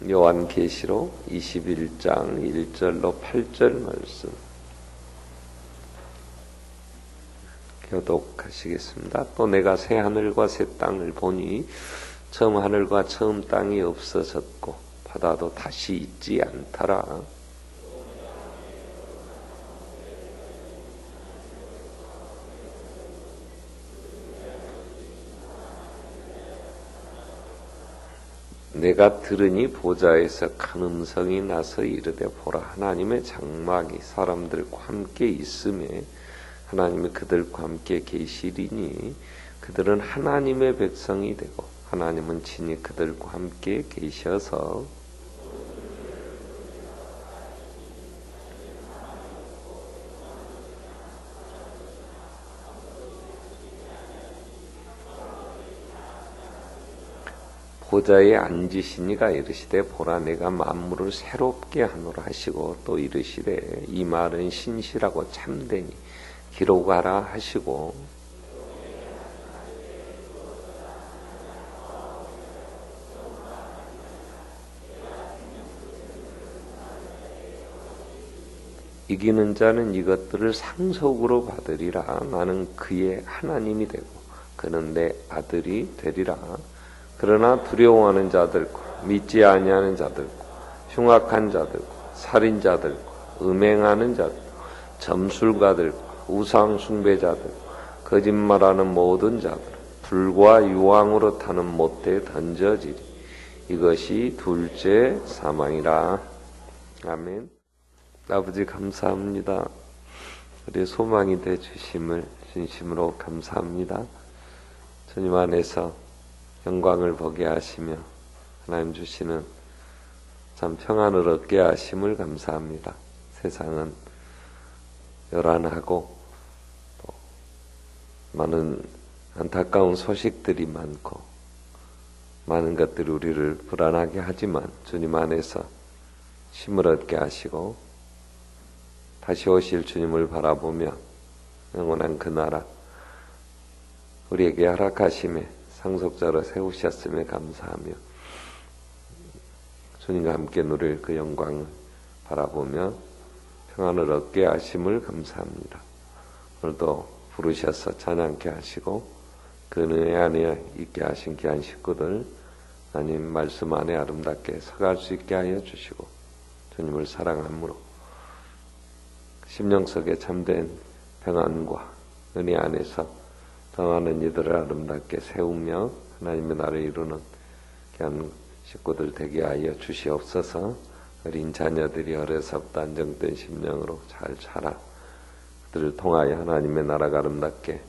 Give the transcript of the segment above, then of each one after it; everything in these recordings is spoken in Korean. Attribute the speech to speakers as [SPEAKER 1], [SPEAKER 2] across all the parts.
[SPEAKER 1] 요한계시록 21장 1절로 8절 말씀 교독하시겠습니다. 또 내가 새 하늘과 새 땅을 보니 처음 하늘과 처음 땅이 없어졌고 바다도 다시 있지 않더라. 내가 들으니 보좌에서 큰 음성이 나서 이르되 보라 하나님의 장막이 사람들과 함께 있음에 하나님이 그들과 함께 계시리니 그들은 하나님의 백성이 되고 하나님은 친히 그들과 함께 계셔서 보좌에 앉으시니가 이르시되 보라 내가 만물을 새롭게 하노라 하시고 또 이르시되 이 말은 신실하고 참되니 기록하라 하시고 이기는 자는 이것들을 상속으로 받으리라. 나는 그의 하나님이 되고 그는 내 아들이 되리라. 그러나 두려워하는 자들과 믿지 아니하는 자들과 흉악한 자들과 살인자들과 음행하는 자들, 점술가들과 우상 숭배자들, 거짓말하는 모든 자들, 불과 유황으로 타는 못대에 던져지리. 이것이 둘째 사망이라. 아멘. 아버지 감사합니다. 우리 소망이 돼 주심을 진심으로 감사합니다. 주님 안에서 영광을 보게 하시며 하나님 주시는 참 평안을 얻게 하심을 감사합니다. 세상은 요란하고 또 많은 안타까운 소식들이 많고 많은 것들이 우리를 불안하게 하지만 주님 안에서 힘을 얻게 하시고 다시 오실 주님을 바라보며 영원한 그 나라 우리에게 허락하심에 상속자로 세우셨음에 감사하며 주님과 함께 누릴 그 영광을 바라보며 평안을 얻게 하심을 감사합니다. 오늘도 부르셔서 찬양케 하시고 그 은혜 안에 있게 하신 귀한 식구들 하나님 말씀 안에 아름답게 서갈 수 있게 하여 주시고 주님을 사랑함으로 심령 속에 참된 평안과 은혜 안에서 당하는 이들을 아름답게 세우며 하나님의 나라를 이루는 귀한 식구들 되게 하여 주시옵소서. 어린 자녀들이 어려서부터 안정된 심령으로 잘 자라 그들을 통하여 하나님의 나라가 아름답게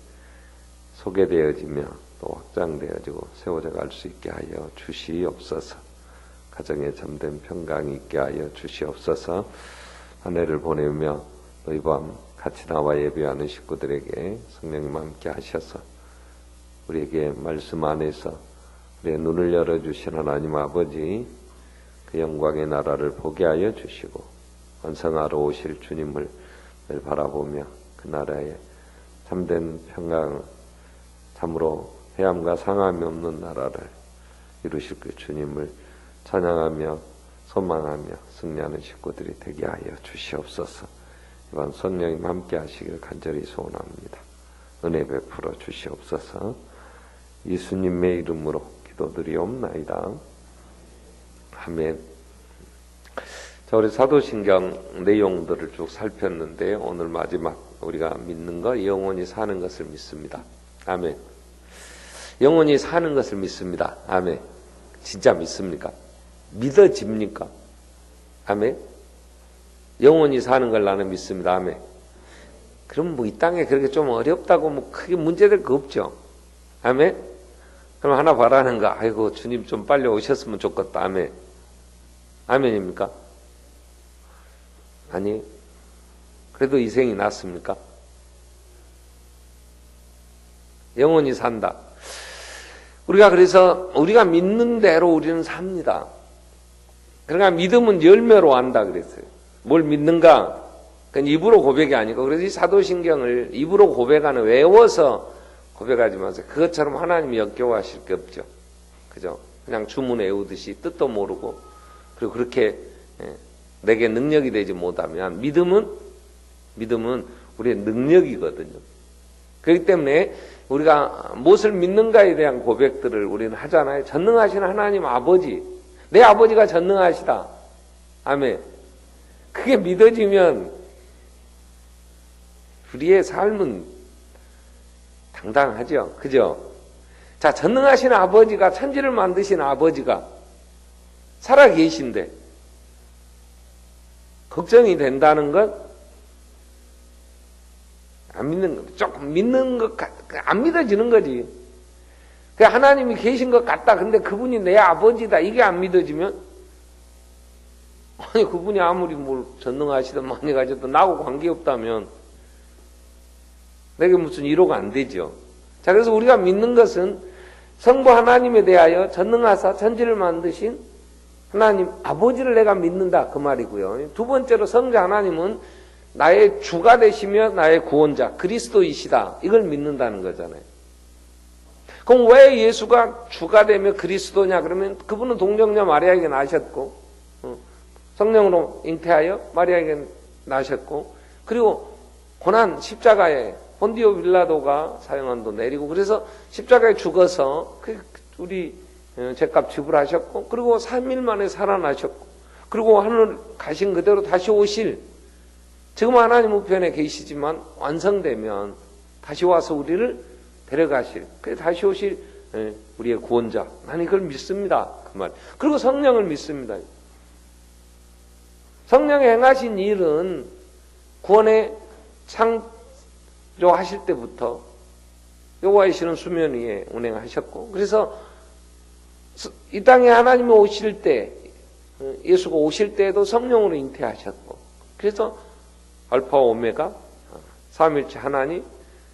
[SPEAKER 1] 소개되어지며 또 확장되어지고 세워져 갈 수 있게 하여 주시옵소서. 가정에 참된 평강이 있게 하여 주시옵소서. 한 해를 보내며 너희 밤 같이 나와 예배하는 식구들에게 성령님 함께 하셔서 우리에게 말씀 안에서 우리의 눈을 열어주신 하나님 아버지 그 영광의 나라를 보게 하여 주시고 완성하러 오실 주님을 바라보며 그 나라에 참된 평강 참으로 해함과 상함이 없는 나라를 이루실 그 주님을 찬양하며 소망하며 승리하는 식구들이 되게 하여 주시옵소서. 이번 성령님 함께 하시길 간절히 소원합니다. 은혜 베풀어 주시옵소서. 예수님의 이름으로 기도드리옵나이다. 아멘. 자, 우리 사도신경 내용들을 쭉 살폈는데 오늘 마지막 우리가 믿는 것 영원히 사는 것을 믿습니다. 아멘. 영원히 사는 것을 믿습니다. 아멘. 진짜 믿습니까? 믿어집니까? 아멘. 영원히 사는 걸 나는 믿습니다. 아멘. 그럼 뭐 이 땅에 그렇게 좀 어렵다고 뭐 크게 문제될 거 없죠. 아멘. 그럼 하나 바라는 거, 아이고 주님 좀 빨리 오셨으면 좋겠다. 아멘. 아멘입니까? 아니, 그래도 이생이 낫습니까? 영원히 산다. 우리가 믿는 대로 우리는 삽니다. 그러니까 믿음은 열매로 한다 그랬어요. 뭘 믿는가? 그건 입으로 고백이 아니고, 그래서 이 사도신경을 입으로 고백하는, 외워서 고백하지 마세요. 그것처럼 하나님이 역겨워하실 게 없죠. 그죠? 그냥 주문 외우듯이 뜻도 모르고 그리고 그렇게 내게 능력이 되지 못하면 믿음은 우리의 능력이거든요. 그렇기 때문에 우리가 무엇을 믿는가에 대한 고백들을 우리는 하잖아요. 전능하신 하나님 아버지, 내 아버지가 전능하시다. 아멘. 그게 믿어지면 우리의 삶은 당당하죠. 그죠? 자, 전능하신 아버지가, 천지를 만드신 아버지가 살아 계신데 걱정이 된다는 건 안 믿는 거, 조금 믿는 것 안 믿어지는 거지. 하나님이 계신 것 같다. 근데 그분이 내 아버지다. 이게 안 믿어지면, 아니, 그분이 아무리 뭘 전능하시든 많이 가져도 나하고 관계없다면 내게 무슨 위로가 안 되죠. 자, 그래서 우리가 믿는 것은 성부 하나님에 대하여 전능하사 천지를 만드신 하나님 아버지를 내가 믿는다. 그 말이고요. 두 번째로 성자 하나님은 나의 주가 되시며 나의 구원자 그리스도이시다. 이걸 믿는다는 거잖아요. 그럼 왜 예수가 주가 되며 그리스도냐? 그러면 그분은 동정녀 마리아에게 나셨고 성령으로 잉태하여 마리아에게 나셨고, 그리고 고난 십자가에 본디오 빌라도가 사형한도 내리고, 그래서 십자가에 죽어서 우리 죄값 지불하셨고, 그리고 3일 만에 살아나셨고, 그리고 하늘 가신 그대로 다시 오실, 지금 하나님 우편에 계시지만 완성되면 다시 와서 우리를 데려가실, 다시 오실 우리의 구원자. 나는 이걸 믿습니다. 그 말. 그리고 성령을 믿습니다. 성령이 행하신 일은 구원의 창조하실 때부터 여호와의 신은 수면 위에 운행하셨고, 그래서 이 땅에 하나님이 오실 때, 예수가 오실 때에도 성령으로 잉태하셨고, 그래서 알파 오메가 삼위일체 하나님,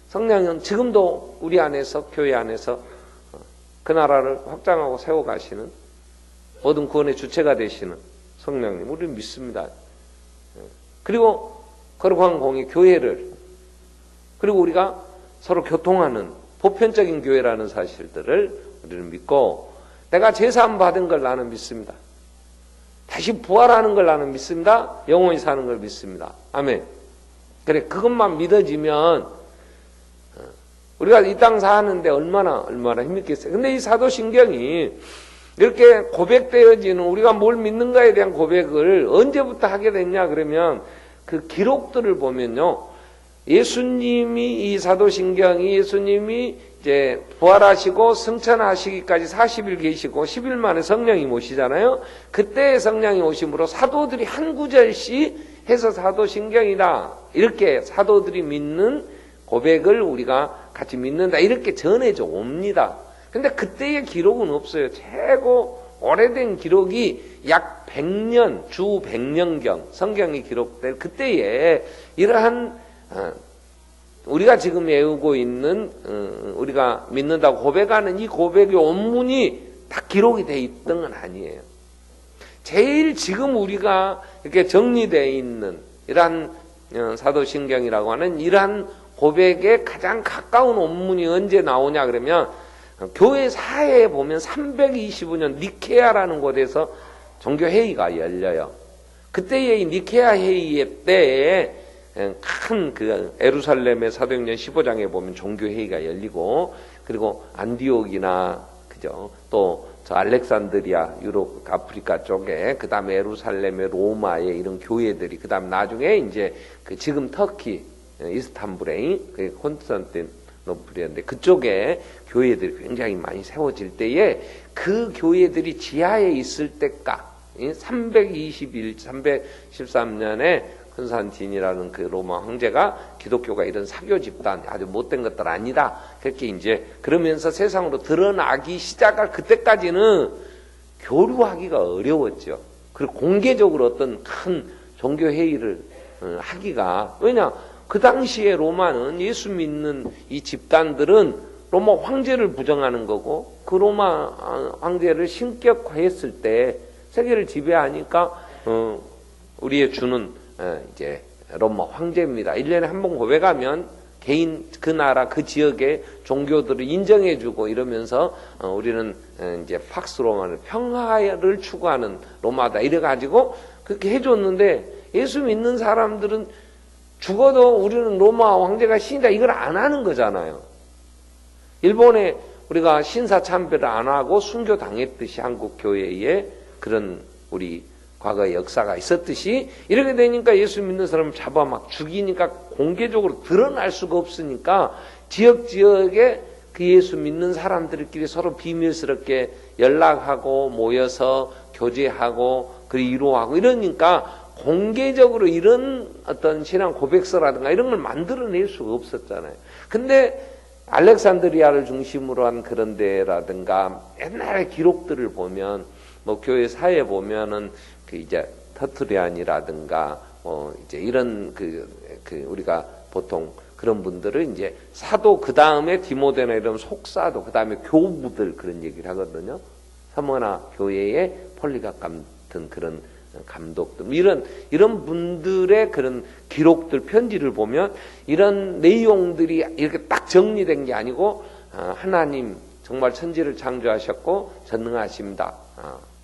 [SPEAKER 1] 성령은 지금도 우리 안에서, 교회 안에서 그 나라를 확장하고 세워가시는 모든 구원의 주체가 되시는 성령님, 우리는 믿습니다. 그리고 거룩한 공의 교회를, 그리고 우리가 서로 교통하는 보편적인 교회라는 사실들을 우리는 믿고, 내가 제사함 받은 걸 나는 믿습니다. 다시 부활하는 걸 나는 믿습니다. 영원히 사는 걸 믿습니다. 아멘. 그래, 그것만 믿어지면 우리가 이 땅 사는데 얼마나 힘있겠어요. 근데 이 사도신경이 이렇게 고백되어지는, 우리가 뭘 믿는가에 대한 고백을 언제부터 하게 됐냐 그러면 그 기록들을 보면요, 예수님이, 이 사도신경이 예수님이 이제 부활하시고 승천하시기까지 40일 계시고 10일 만에 성령이 오시잖아요. 그때 성령이 오심으로 사도들이 한 구절씩 해서 사도신경이다, 이렇게 사도들이 믿는 고백을 우리가 같이 믿는다, 이렇게 전해져 옵니다. 근데 그때의 기록은 없어요. 최고 오래된 기록이 약 100년, 주 100년경 성경이 기록될 그때에 이러한 우리가 지금 외우고 있는, 우리가 믿는다고 고백하는 이 고백의 원문이 다 기록이 돼 있던 건 아니에요. 제일 지금 우리가 이렇게 정리되어 있는 이러한 사도신경이라고 하는 이러한 고백에 가장 가까운 원문이 언제 나오냐 그러면, 교회 사회에 보면 325년 니케아라는 곳에서 종교회의가 열려요. 그때의 이 니케아 회의 때에 큰 그 예루살렘의 사도행전 15장에 보면 종교회의가 열리고, 그리고 안디옥이나 그죠, 또 저 알렉산드리아 유럽 아프리카 쪽에, 그 다음에 예루살렘의 로마의 이런 교회들이, 그 다음 나중에 이제 그 지금 터키 이스탄불에 그 콘스탄티노플이었는데 그쪽에 교회들이 굉장히 많이 세워질 때에 그 교회들이 지하에 있을 때까 313년에 컨스탄틴이라는 그 로마 황제가 기독교가 이런 사교 집단, 아주 못된 것들 아니다, 그렇게 이제 그러면서 세상으로 드러나기 시작할 그때까지는 교류하기가 어려웠죠. 그리고 공개적으로 어떤 큰 종교 회의를 하기가, 왜냐 그 당시에 로마는 예수 믿는 이 집단들은 로마 황제를 부정하는 거고, 그 로마 황제를 신격화했을 때 세계를 지배하니까 우리의 주는 이제 로마 황제입니다. 1년에 한 번 고백하면 개인 그 나라 그 지역의 종교들을 인정해주고 이러면서 우리는 이제 팍스 로마는 평화를 추구하는 로마다 이래가지고 그렇게 해줬는데 예수 믿는 사람들은 죽어도 우리는 로마 황제가 신이다 이걸 안 하는 거잖아요. 일본에 우리가 신사 참배를 안 하고 순교 당했듯이 한국 교회에 그런 우리 과거의 역사가 있었듯이 이렇게 되니까 예수 믿는 사람을 잡아 막 죽이니까 공개적으로 드러날 수가 없으니까 지역에 그 예수 믿는 사람들끼리 서로 비밀스럽게 연락하고 모여서 교제하고 그리고 위로하고 이러니까 공개적으로 이런 어떤 신앙 고백서라든가 이런 걸 만들어낼 수가 없었잖아요. 근데 알렉산드리아를 중심으로 한 그런 데라든가 옛날의 기록들을 보면 뭐 교회 사회에 보면은 그 이제 터트리안이라든가 이제 이런 우리가 보통 그런 분들을 이제 사도 그 다음에 디모데나 이런 속사도 그 다음에 교부들 그런 얘기를 하거든요. 서머나 교회의 폴리갑 같은 그런 감독들 이런 분들의 그런 기록들 편지를 보면 이런 내용들이 이렇게 딱 정리된 게 아니고 하나님 정말 천지를 창조하셨고 전능하십니다.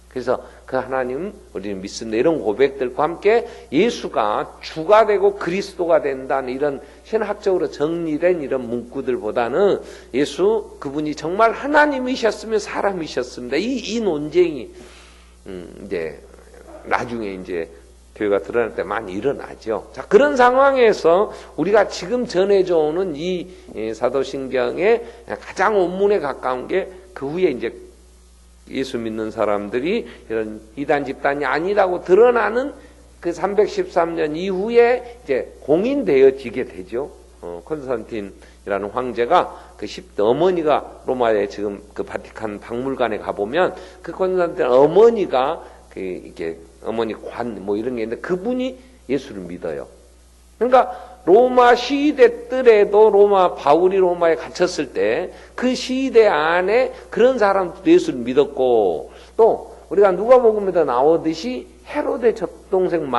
[SPEAKER 1] 그래서 그 하나님 우리는 믿습니다. 이런 고백들과 함께 예수가 주가 되고 그리스도가 된다는 이런 신학적으로 정리된 이런 문구들보다는 예수 그분이 정말 하나님이셨으면 사람이셨습니다. 이 논쟁이 이제 나중에 이제 교회가 드러날 때 많이 일어나죠. 자, 그런 상황에서 우리가 지금 전해져 오는 이 사도신경의 가장 원문에 가까운 게 그 후에 이제 예수 믿는 사람들이 이런 이단 집단이 아니라고 드러나는 그 313년 이후에 이제 공인되어지게 되죠. 콘스탄틴이라는 황제가 그 10대 어머니가 로마에 지금 그 바티칸 박물관에 가보면 그 콘스탄틴 어머니가 이게 어머니 관 뭐 이런 게 있는데 그분이 예수를 믿어요. 그러니까 로마 시대 때에도 바울이 로마에 갇혔을 때 그 시대 안에 그런 사람들도 예수를 믿었고 또 우리가 누가복음에도 나오듯이 헤로데 젖동생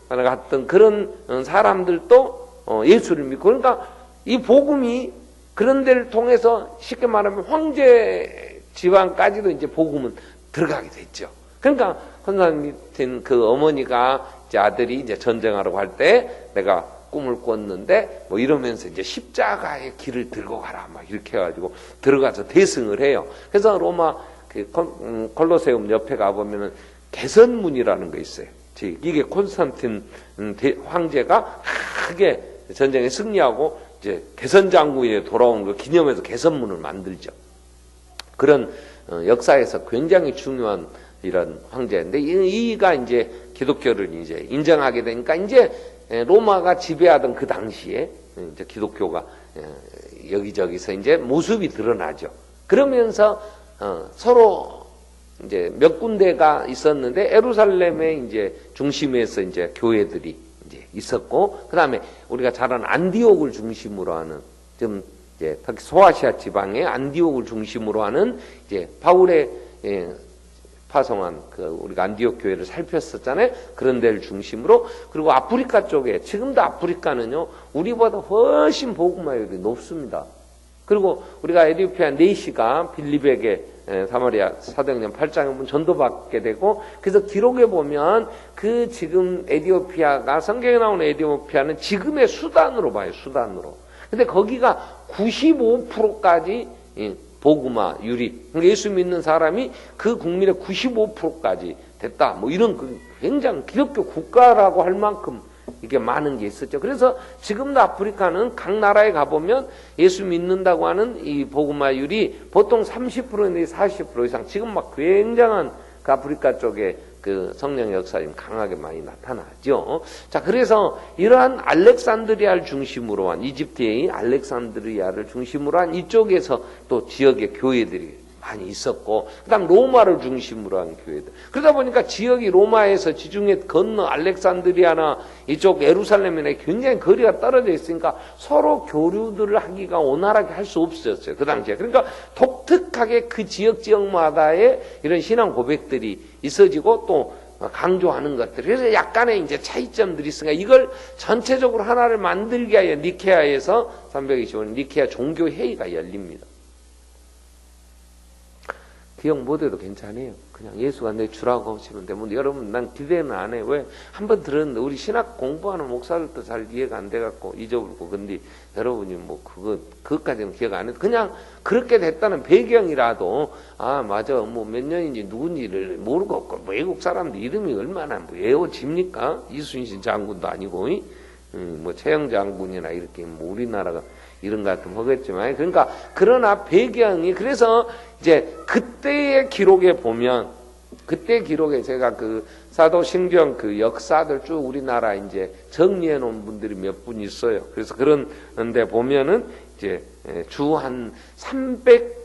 [SPEAKER 1] 같은 그런 사람들도 예수를 믿고 그러니까 이 복음이 그런 데를 통해서 쉽게 말하면 황제 집안까지도 이제 복음은 들어가게 됐죠. 그러니까 콘스탄틴 그 어머니가 이제 아들이 이제 전쟁하러 갈 때 내가 꿈을 꿨는데 뭐 이러면서 이제 십자가의 길을 들고 가라 막 이렇게 해가지고 들어가서 대승을 해요. 그래서 로마 그 콜로세움 옆에 가보면은 개선문이라는 거 있어요. 이게 콘스탄틴 황제가 크게 전쟁에 승리하고 이제 개선 장군이 돌아온 거 기념해서 개선문을 만들죠. 그런 역사에서 굉장히 중요한 이런 황제인데 이가 이제 기독교를 이제 인정하게 되니까 이제 로마가 지배하던 그 당시에 이제 기독교가 여기저기서 이제 모습이 드러나죠. 그러면서 서로 이제 몇 군데가 있었는데 예루살렘의 이제 중심에서 이제 교회들이 이제 있었고 그다음에 우리가 잘 아는 안디옥을 중심으로 하는 좀 이제 특히 소아시아 지방의 안디옥을 중심으로 하는 이제 바울의 파송한 그 우리가 안디옥 교회를 살폈었잖아요. 그런 데를 중심으로 그리고 아프리카 쪽에 지금도 아프리카는요 우리보다 훨씬 복음화율이 높습니다. 그리고 우리가 에티오피아 네시가 빌립에게 사마리아 사도행전 8장에 보면 전도받게 되고 그래서 기록에 보면 그 지금 에티오피아가 성경에 나오는 에티오피아는 지금의 수단으로 봐요. 수단으로. 근데 거기가 95%까지 복음화 유리 예수 믿는 사람이 그 국민의 95%까지 됐다. 뭐 이런 굉장히 기독교 국가라고 할 만큼 이게 많은 게 있었죠. 그래서 지금도 아프리카는 각 나라에 가보면 예수 믿는다고 하는 이 복음화율이 보통 30%인데 40% 이상 지금 막 굉장한 그 아프리카 쪽에 그 성령 역사님 강하게 많이 나타나죠. 자, 그래서 이러한 알렉산드리아를 중심으로 한 이집트의 알렉산드리아를 중심으로 한 이쪽에서 또 지역의 교회들이 많이 있었고 그다음 로마를 중심으로 한 교회들. 그러다 보니까 지역이 로마에서 지중해 건너 알렉산드리아나 이쪽 예루살렘이나 굉장히 거리가 떨어져 있으니까 서로 교류들을 하기가 원활하게 할 수 없었어요. 그 당시에. 그러니까 독특하게 그 지역마다의 이런 신앙 고백들이 있어지고 또 강조하는 것들. 그래서 약간의 이제 차이점들이 있으니까 이걸 전체적으로 하나를 만들기 위해 니케아에서 325년 니케아 종교회의가 열립니다. 기억 못해도 괜찮아요. 그냥 예수가 내 주라고 하시면 되면 여러분 난 기대는 안 해. 왜? 한번 들었는데 우리 신학 공부하는 목사들도 잘 이해가 안 돼갖고 잊어버리고 근데 여러분이 뭐 그것까지는 기억 안 해도 그냥 그렇게 됐다는 배경이라도 아 맞아 뭐 몇 년인지 누군지를 모르고 뭐 외국 사람들 이름이 얼마나 뭐 외워집니까? 이순신 장군도 아니고 뭐 최영 장군이나 이렇게 뭐 우리나라가 이런 것 같으면 하겠지만 그러니까 그러나 배경이 그래서 이제 그때의 기록에 보면 그때 기록에 제가 그 사도신경 그 역사들 쭉 우리나라 이제 정리해 놓은 분들이 몇 분 있어요. 그래서 그런데 보면은 이제 주 한 300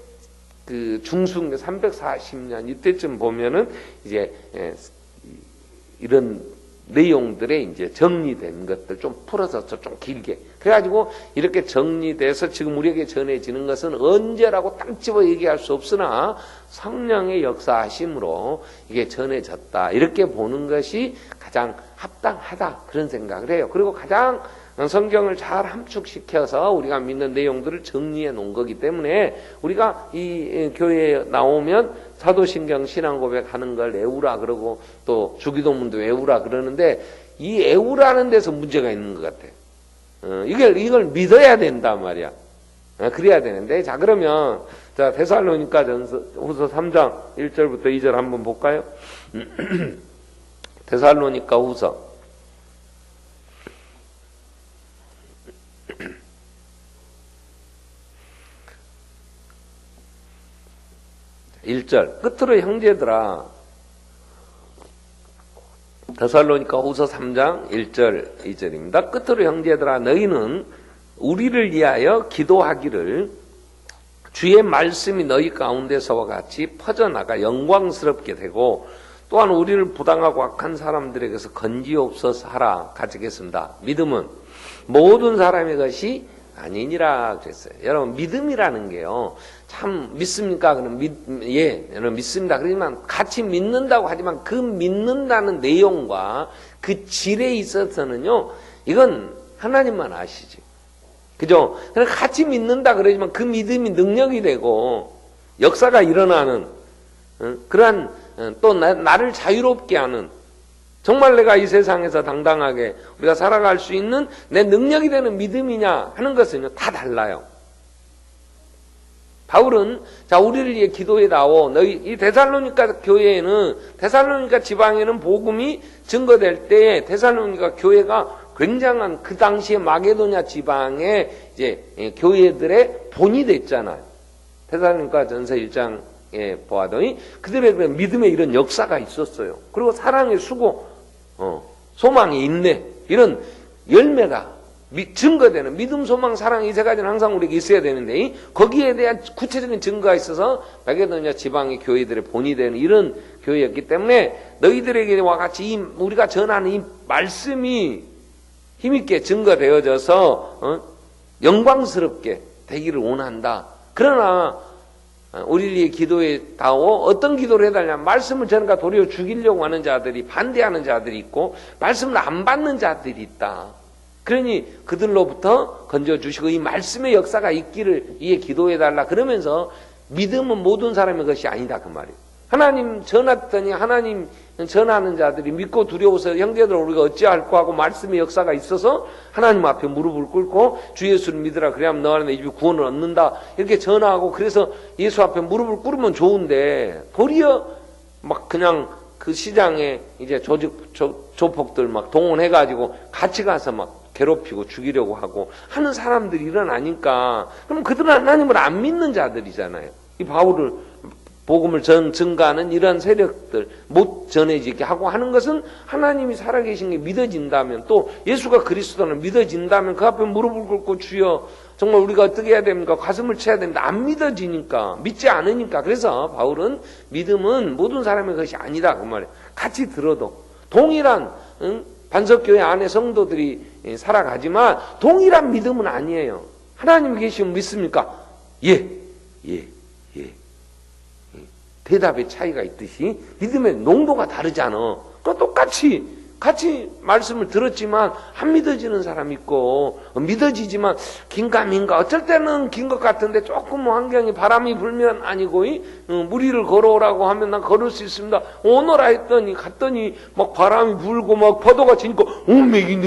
[SPEAKER 1] 그 중순 340년 이때쯤 보면은 이제 이런 내용들에 이제 정리된 것들 좀 풀어서 좀 길게 그래가지고 이렇게 정리돼서 지금 우리에게 전해지는 것은 언제라고 딱 집어 얘기할 수 없으나 성령의 역사하심으로 이게 전해졌다 이렇게 보는 것이 가장 합당하다 그런 생각을 해요. 그리고 가장 성경을 잘 함축시켜서 우리가 믿는 내용들을 정리해 놓은 거기 때문에 우리가 이 교회에 나오면 사도신경 신앙고백 하는 걸 외우라 그러고 또 주기도문도 외우라 그러는데 이 외우라는 데서 문제가 있는 것 같아. 이걸 믿어야 된단 말이야. 그래야 되는데 자 그러면 자 데살로니가 후서 3장 1절부터 2절 한번 볼까요? 데살로니가 후서 1절 끝으로 형제들아 데살로니가 후서 3장 1절 2절입니다. 끝으로 형제들아 너희는 우리를 위하여 기도하기를 주의 말씀이 너희 가운데서와 같이 퍼져나가 영광스럽게 되고 또한 우리를 부당하고 악한 사람들에게서 건지옵소서 하라 가지겠습니다. 믿음은 모든 사람의 것이 아니니라 그랬어요. 여러분 믿음이라는 게요. 참 믿습니까? 그럼 여러분 믿습니다. 그렇지만 같이 믿는다고 하지만 그 믿는다는 내용과 그 질에 있어서는요. 이건 하나님만 아시지. 그죠? 그러니까 같이 믿는다 그러지만 그 믿음이 능력이 되고 역사가 일어나는 그러한 또 나를 자유롭게 하는 정말 내가 이 세상에서 당당하게 우리가 살아갈 수 있는 내 능력이 되는 믿음이냐 하는 것은요 다 달라요. 바울은 자 우리를 위해 기도해 나오 너희 이 데살로니가 교회에는 데살로니가 지방에는 복음이 증거될 때에 데살로니가 교회가 굉장한 그 당시에 마게도냐 지방의 이제 교회들의 본이 됐잖아요. 데살로니가 전서 1장에 보아더니 그들의 그런 믿음의 이런 역사가 있었어요. 그리고 사랑의 수고 소망이 있네 이런 열매가 증거되는 믿음, 소망, 사랑 이 세 가지는 항상 우리에게 있어야 되는데 거기에 대한 구체적인 증거가 있어서 마게도냐 지방의 교회들의 본이 되는 이런 교회였기 때문에 너희들에게와 같이 우리가 전하는 이 말씀이 힘있게 증거되어져서 영광스럽게 되기를 원한다. 그러나 우리를 위해 기도해 다오 어떤 기도를 해달라면 말씀을 전하니까 도리어 죽이려고 하는 자들이 반대하는 자들이 있고 말씀을 안 받는 자들이 있다. 그러니 그들로부터 건져주시고 이 말씀의 역사가 있기를 위해 기도해달라 그러면서 믿음은 모든 사람의 것이 아니다 그 말이에요. 하나님 전했더니 하나님 전하는 자들이 믿고 두려워서 형제들 우리가 어찌할까 하고 말씀의 역사가 있어서 하나님 앞에 무릎을 꿇고 주 예수를 믿으라 그래야만 너 안에 내 집에 구원을 얻는다 이렇게 전하고 그래서 예수 앞에 무릎을 꿇으면 좋은데 도리어 막 그냥 그 시장에 이제 조폭들 막 동원해가지고 같이 가서 막 괴롭히고 죽이려고 하고 하는 사람들이 일어나니까 그럼 그들은 하나님을 안 믿는 자들이잖아요. 이 바울을 복음을 증가하는 이러한 세력들 못 전해지게 하고 하는 것은 하나님이 살아계신 게 믿어진다면 또 예수가 그리스도는 믿어진다면 그 앞에 무릎을 꿇고 주여 정말 우리가 어떻게 해야 됩니까? 가슴을 쳐야 됩니다. 안 믿어지니까 믿지 않으니까 그래서 바울은 믿음은 모든 사람의 것이 아니다 그 말이에요. 같이 들어도 동일한 반석교회 안에 성도들이 살아가지만 동일한 믿음은 아니에요. 하나님이 계시면 믿습니까? 예. 대답의 차이가 있듯이 믿음의 농도가 다르잖아. 그러니까 똑같이 같이 말씀을 들었지만 안 믿어지는 사람이 있고 믿어지지만 긴가민가 어쩔 때는 긴 것 같은데 조금 환경이 바람이 불면 아니고 무리를 걸어오라고 하면 난 걸을 수 있습니다. 오너라 했더니 갔더니 막 바람이 불고 막 파도가 치니까 맥이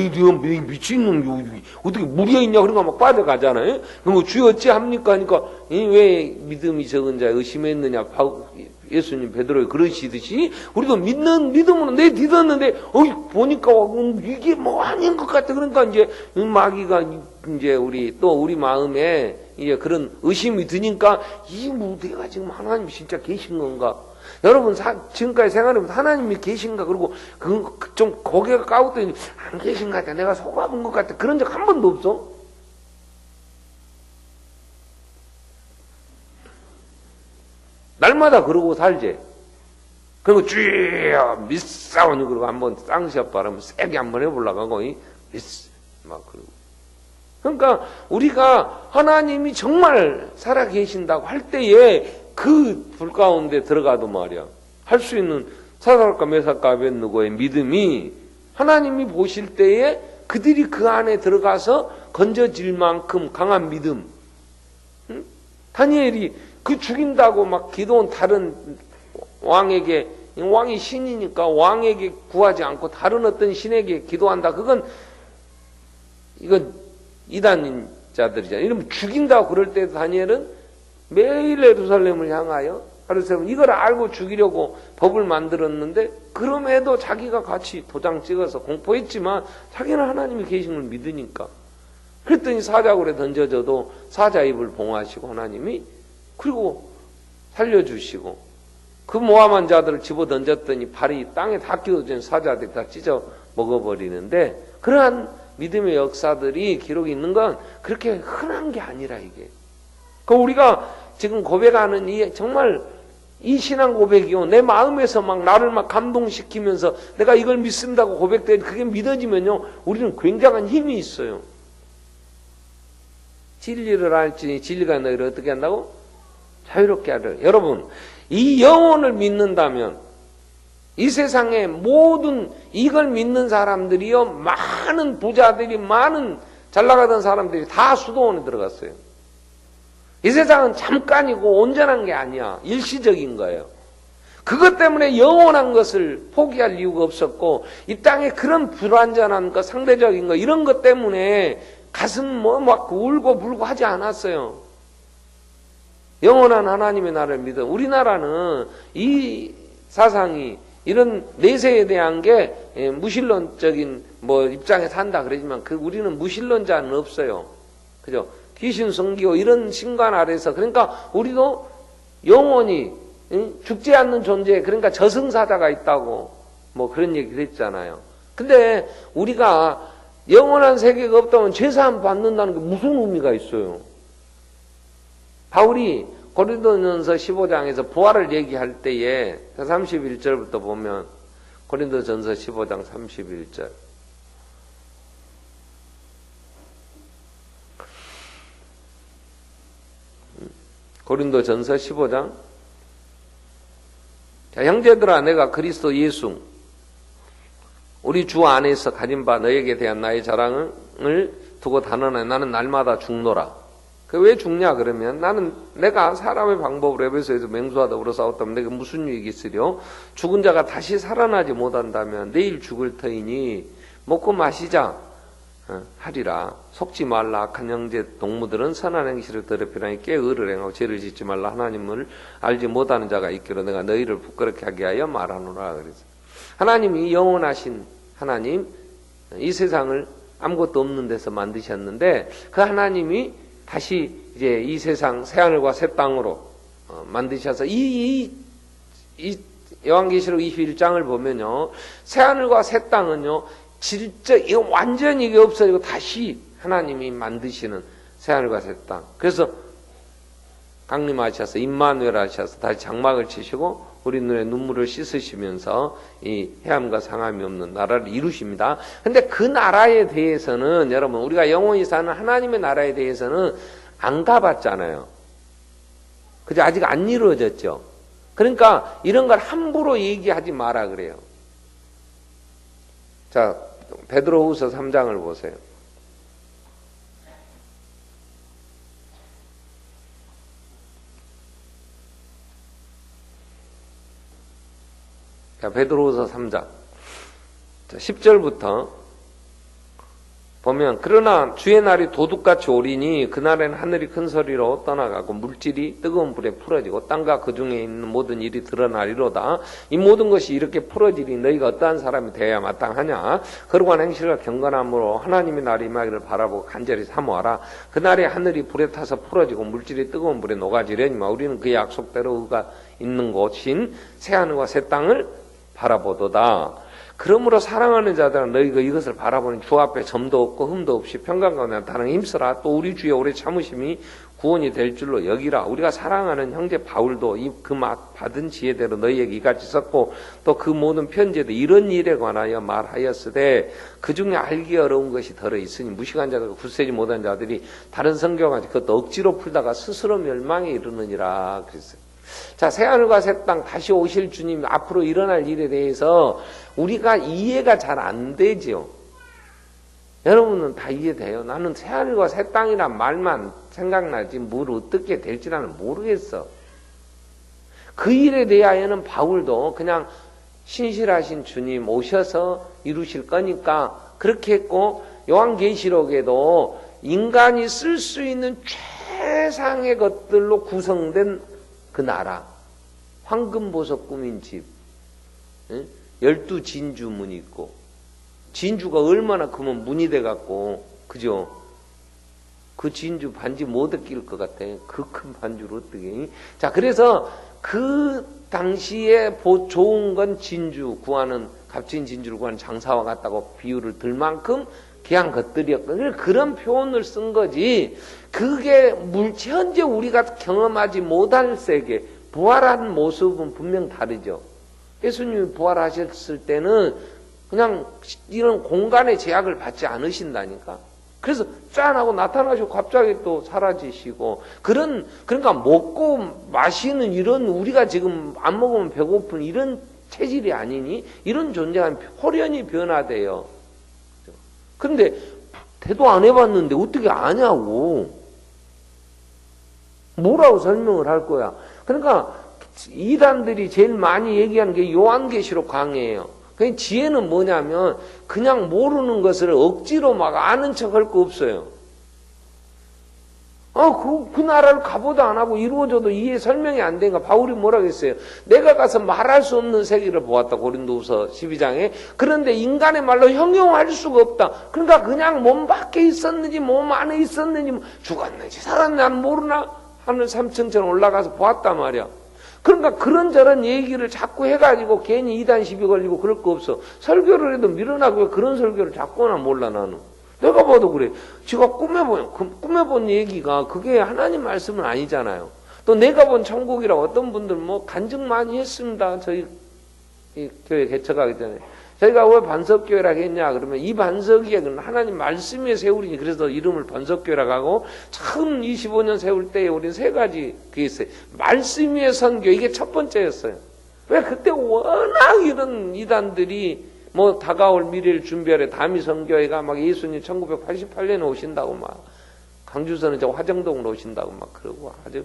[SPEAKER 1] 미친놈이 어떻게 무리에 있냐 그런가 막 빠져가잖아요. 그럼 주여 어찌 합니까 하니까 왜 믿음이 적은 자에 의심했느냐 예수님 베드로에 그러시듯이 우리도 믿음으로 내 믿었는데 보니까 이게 뭐 아닌 것 같아. 그러니까 이제 마귀가 이제 우리 마음에 이제 그런 의심이 드니까 뭐 내가 지금 하나님이 진짜 계신 건가? 여러분 지금까지 생각해보면 하나님이 계신가? 그리고 좀 고개가 까웃더니 안 계신 것 같아. 내가 속아본 것 같아. 그런 적 한 번도 없어? 날마다 그러고 살지. 그리고 주여 믿사오니 그러고 한번 쌍시합 바라면 세게 한번 해보려고 하고 막 그러고. 그러니까 우리가 하나님이 정말 살아계신다고 할 때에 그 불 가운데 들어가도 말이야 할 수 있는 사사락과 메삭과 아벳느고의 믿음이 하나님이 보실 때에 그들이 그 안에 들어가서 건져질 만큼 강한 믿음. 응? 다니엘이 그 죽인다고 막 기도한 다른 왕에게, 왕이 신이니까 왕에게 구하지 않고 다른 어떤 신에게 기도한다. 이건 이단자들이잖아요. 이러면 죽인다고 그럴 때도 다니엘은 매일 예루살렘을 향하여 그래서 이걸 알고 죽이려고 법을 만들었는데 그럼에도 자기가 같이 도장 찍어서 공포했지만 자기는 하나님이 계신 걸 믿으니까. 그랬더니 사자굴에 던져져도 사자 입을 봉하시고 하나님이 그리고 살려주시고 그 모함한 자들을 집어 던졌더니 발이 땅에 닿기도 전에 사자들이 다 찢어 먹어버리는데 그러한 믿음의 역사들이 기록이 있는 건 그렇게 흔한 게 아니라 이게. 그러니까 우리가 지금 고백하는 정말 이 신앙 고백이요. 내 마음에서 막 나를 막 감동시키면서 내가 이걸 믿습니다고 고백돼 그게 믿어지면요. 우리는 굉장한 힘이 있어요. 진리를 알지 진리가 너희를 어떻게 한다고? 자유롭게 하려. 여러분 이 영혼을 믿는다면 이 세상에 모든 이걸 믿는 사람들이요 많은 부자들이 많은 잘나가던 사람들이 다 수도원에 들어갔어요. 이 세상은 잠깐이고 온전한 게 아니야. 일시적인 거예요. 그것 때문에 영원한 것을 포기할 이유가 없었고 이 땅에 그런 불완전한 것 상대적인 거 이런 것 때문에 가슴 막 울고 불고 하지 않았어요. 영원한 하나님의 나라를 믿어. 우리나라는 이 사상이 이런 내세에 대한 게 무신론적인 입장에 산다 그러지만 우리는 무신론자는 없어요. 그죠? 귀신 섬기고 이런 신관 아래서 그러니까 우리도 영원히 죽지 않는 존재 그러니까 저승사자가 있다고 그런 얘기를 했잖아요. 근데 우리가 영원한 세계가 없다면 죄사함 받는다는 게 무슨 의미가 있어요? 바울이 고린도전서 15장에서 부활을 얘기할 때에 31절부터 보면 고린도전서 15장 31절 고린도전서 15장 자, 형제들아 내가 그리스도 예수 우리 주 안에서 가진 바 너에게 대한 나의 자랑을 두고 단언해 나는 날마다 죽노라. 왜 죽냐 그러면 내가 사람의 방법으로 에베소에서 맹수하다으로 싸웠다면 내가 무슨 유익이 있으려? 죽은 자가 다시 살아나지 못한다면 내일 죽을 터이니 먹고 마시자 하리라. 속지 말라. 악한 형제 동무들은 선한 행실을 더럽히라니 깨의를 행하고 죄를 짓지 말라. 하나님을 알지 못하는 자가 있기로 내가 너희를 부끄럽게 하게 하여 말하노라. 그래서 하나님이 영원하신 하나님 이 세상을 아무것도 없는 데서 만드셨는데 그 하나님이 다시 이제 이 세상 새하늘과 새 땅으로 만드셔서 이 요한계시록 21장을 보면요 새하늘과 새 땅은요 이거 완전히 이게 없어지고 다시 하나님이 만드시는 새하늘과 새 땅. 그래서 강림하셔서 임마누엘 하셔서 다시 장막을 치시고 우리 눈에 눈물을 씻으시면서 이 해함과 상함이 없는 나라를 이루십니다. 근데 그 나라에 대해서는 여러분 우리가 영원히 사는 하나님의 나라에 대해서는 안 가봤잖아요. 그죠? 아직 안 이루어졌죠. 그러니까 이런 걸 함부로 얘기하지 마라 그래요. 자, 베드로후서 3장을 보세요. 자, 베드로후서 3장. 자, 10절부터 보면 그러나 주의 날이 도둑같이 오리니 그날에는 하늘이 큰 소리로 떠나가고 물질이 뜨거운 불에 풀어지고 땅과 그 중에 있는 모든 일이 드러나리로다. 이 모든 것이 이렇게 풀어지니 너희가 어떠한 사람이 되어야 마땅하냐. 거룩한 행실과 경건함으로 하나님의 날이 임하기를 바라보고 간절히 사모하라. 그날에 하늘이 불에 타서 풀어지고 물질이 뜨거운 불에 녹아지려니와 우리는 그 약속대로 그가 있는 곳인 새하늘과 새 땅을 바라보도다. 그러므로 사랑하는 자들아 너희가 이것을 바라보는 주 앞에 점도 없고 흠도 없이 평강 가운데 나타나는 힘쓰라. 또 우리 주의 오래 참으심이 구원이 될 줄로 여기라. 우리가 사랑하는 형제 바울도 그 받은 지혜대로 너희에게 이같이 썼고 또 그 모든 편지에도 이런 일에 관하여 말하였으되 그 중에 알기 어려운 것이 덜어 있으니 무식한 자들과 굳세지 못한 자들이 다른 성경같이 그것도 억지로 풀다가 스스로 멸망에 이르느니라 그랬어요. 자, 새하늘과 새 땅 다시 오실 주님 앞으로 일어날 일에 대해서 우리가 이해가 잘 안 되죠. 여러분은 다 이해돼요. 나는 새하늘과 새 땅이란 말만 생각나지 뭘 어떻게 될지 나는 모르겠어. 그 일에 대하여는 바울도 그냥 신실하신 주님 오셔서 이루실 거니까 그렇게 했고, 요한계시록에도 인간이 쓸 수 있는 최상의 것들로 구성된 그 나라, 황금보석 꾸민 집, 12진주문이 있고, 진주가 얼마나 크면 문이 돼갖고, 그죠? 그 진주 반지 못 끼울 것 같아. 그 큰 반주를 어떻게. 자, 그래서 그 당시에 좋은 건 진주 구하는, 값진 진주를 구하는 장사와 같다고 비유를 들 만큼 귀한 것들이었거든요. 그런 표현을 쓴 거지. 그게 현재 우리가 경험하지 못할 세계, 부활한 모습은 분명 다르죠. 예수님이 부활하셨을 때는 그냥 이런 공간의 제약을 받지 않으신다니까. 그래서 짠 하고 나타나시고 갑자기 또 사라지시고, 그러니까 먹고 마시는 이런, 우리가 지금 안 먹으면 배고픈 이런 체질이 아니니 이런 존재가 호련히 변화돼요. 그런데 대도 안 해봤는데 어떻게 아냐고. 뭐라고 설명을 할 거야. 그러니까 이단들이 제일 많이 얘기하는 게 요한계시록 강해예요. 그 지혜는 뭐냐면 그냥 모르는 것을 억지로 막 아는 척 할 거 없어요. 그 나라를 가보도 안 하고 이루어져도 이해 설명이 안 되니까 바울이 뭐라고 했어요? 내가 가서 말할 수 없는 세계를 보았다. 고린도후서 12장에. 그런데 인간의 말로 형용할 수가 없다. 그러니까 그냥 몸 밖에 있었는지 몸 안에 있었는지 죽었는지 살았는지 난 모르나? 하늘 3층처럼 올라가서 보았단 말이야. 그러니까 그런저런 얘기를 자꾸 해가지고 괜히 이단 시비 걸리고 그럴 거 없어. 설교를 해도 밀어나고 왜 그런 설교를 자꾸 하나 몰라 나는. 내가 봐도 그래. 지가 꿈에본 얘기가 그게 하나님 말씀은 아니잖아요. 또 내가 본 천국이라고 어떤 분들 간증 많이 했습니다. 저희 이 교회 개척하기 전에. 저희가 왜 반석교회라고 했냐 그러면 이 반석이 하나님 말씀 위에 세우리니 그래서 이름을 반석교회라고 하고, 처음 25년 세울 때에 우리는 세 가지 그게 있어요. 말씀 위에 선교, 이게 첫 번째였어요. 왜 그때 워낙 이런 이단들이 다가올 미래를 준비하래. 다미 선교회가 막 예수님 1988년에 오신다고 막 강주선은 저 화정동으로 오신다고 막 그러고 아주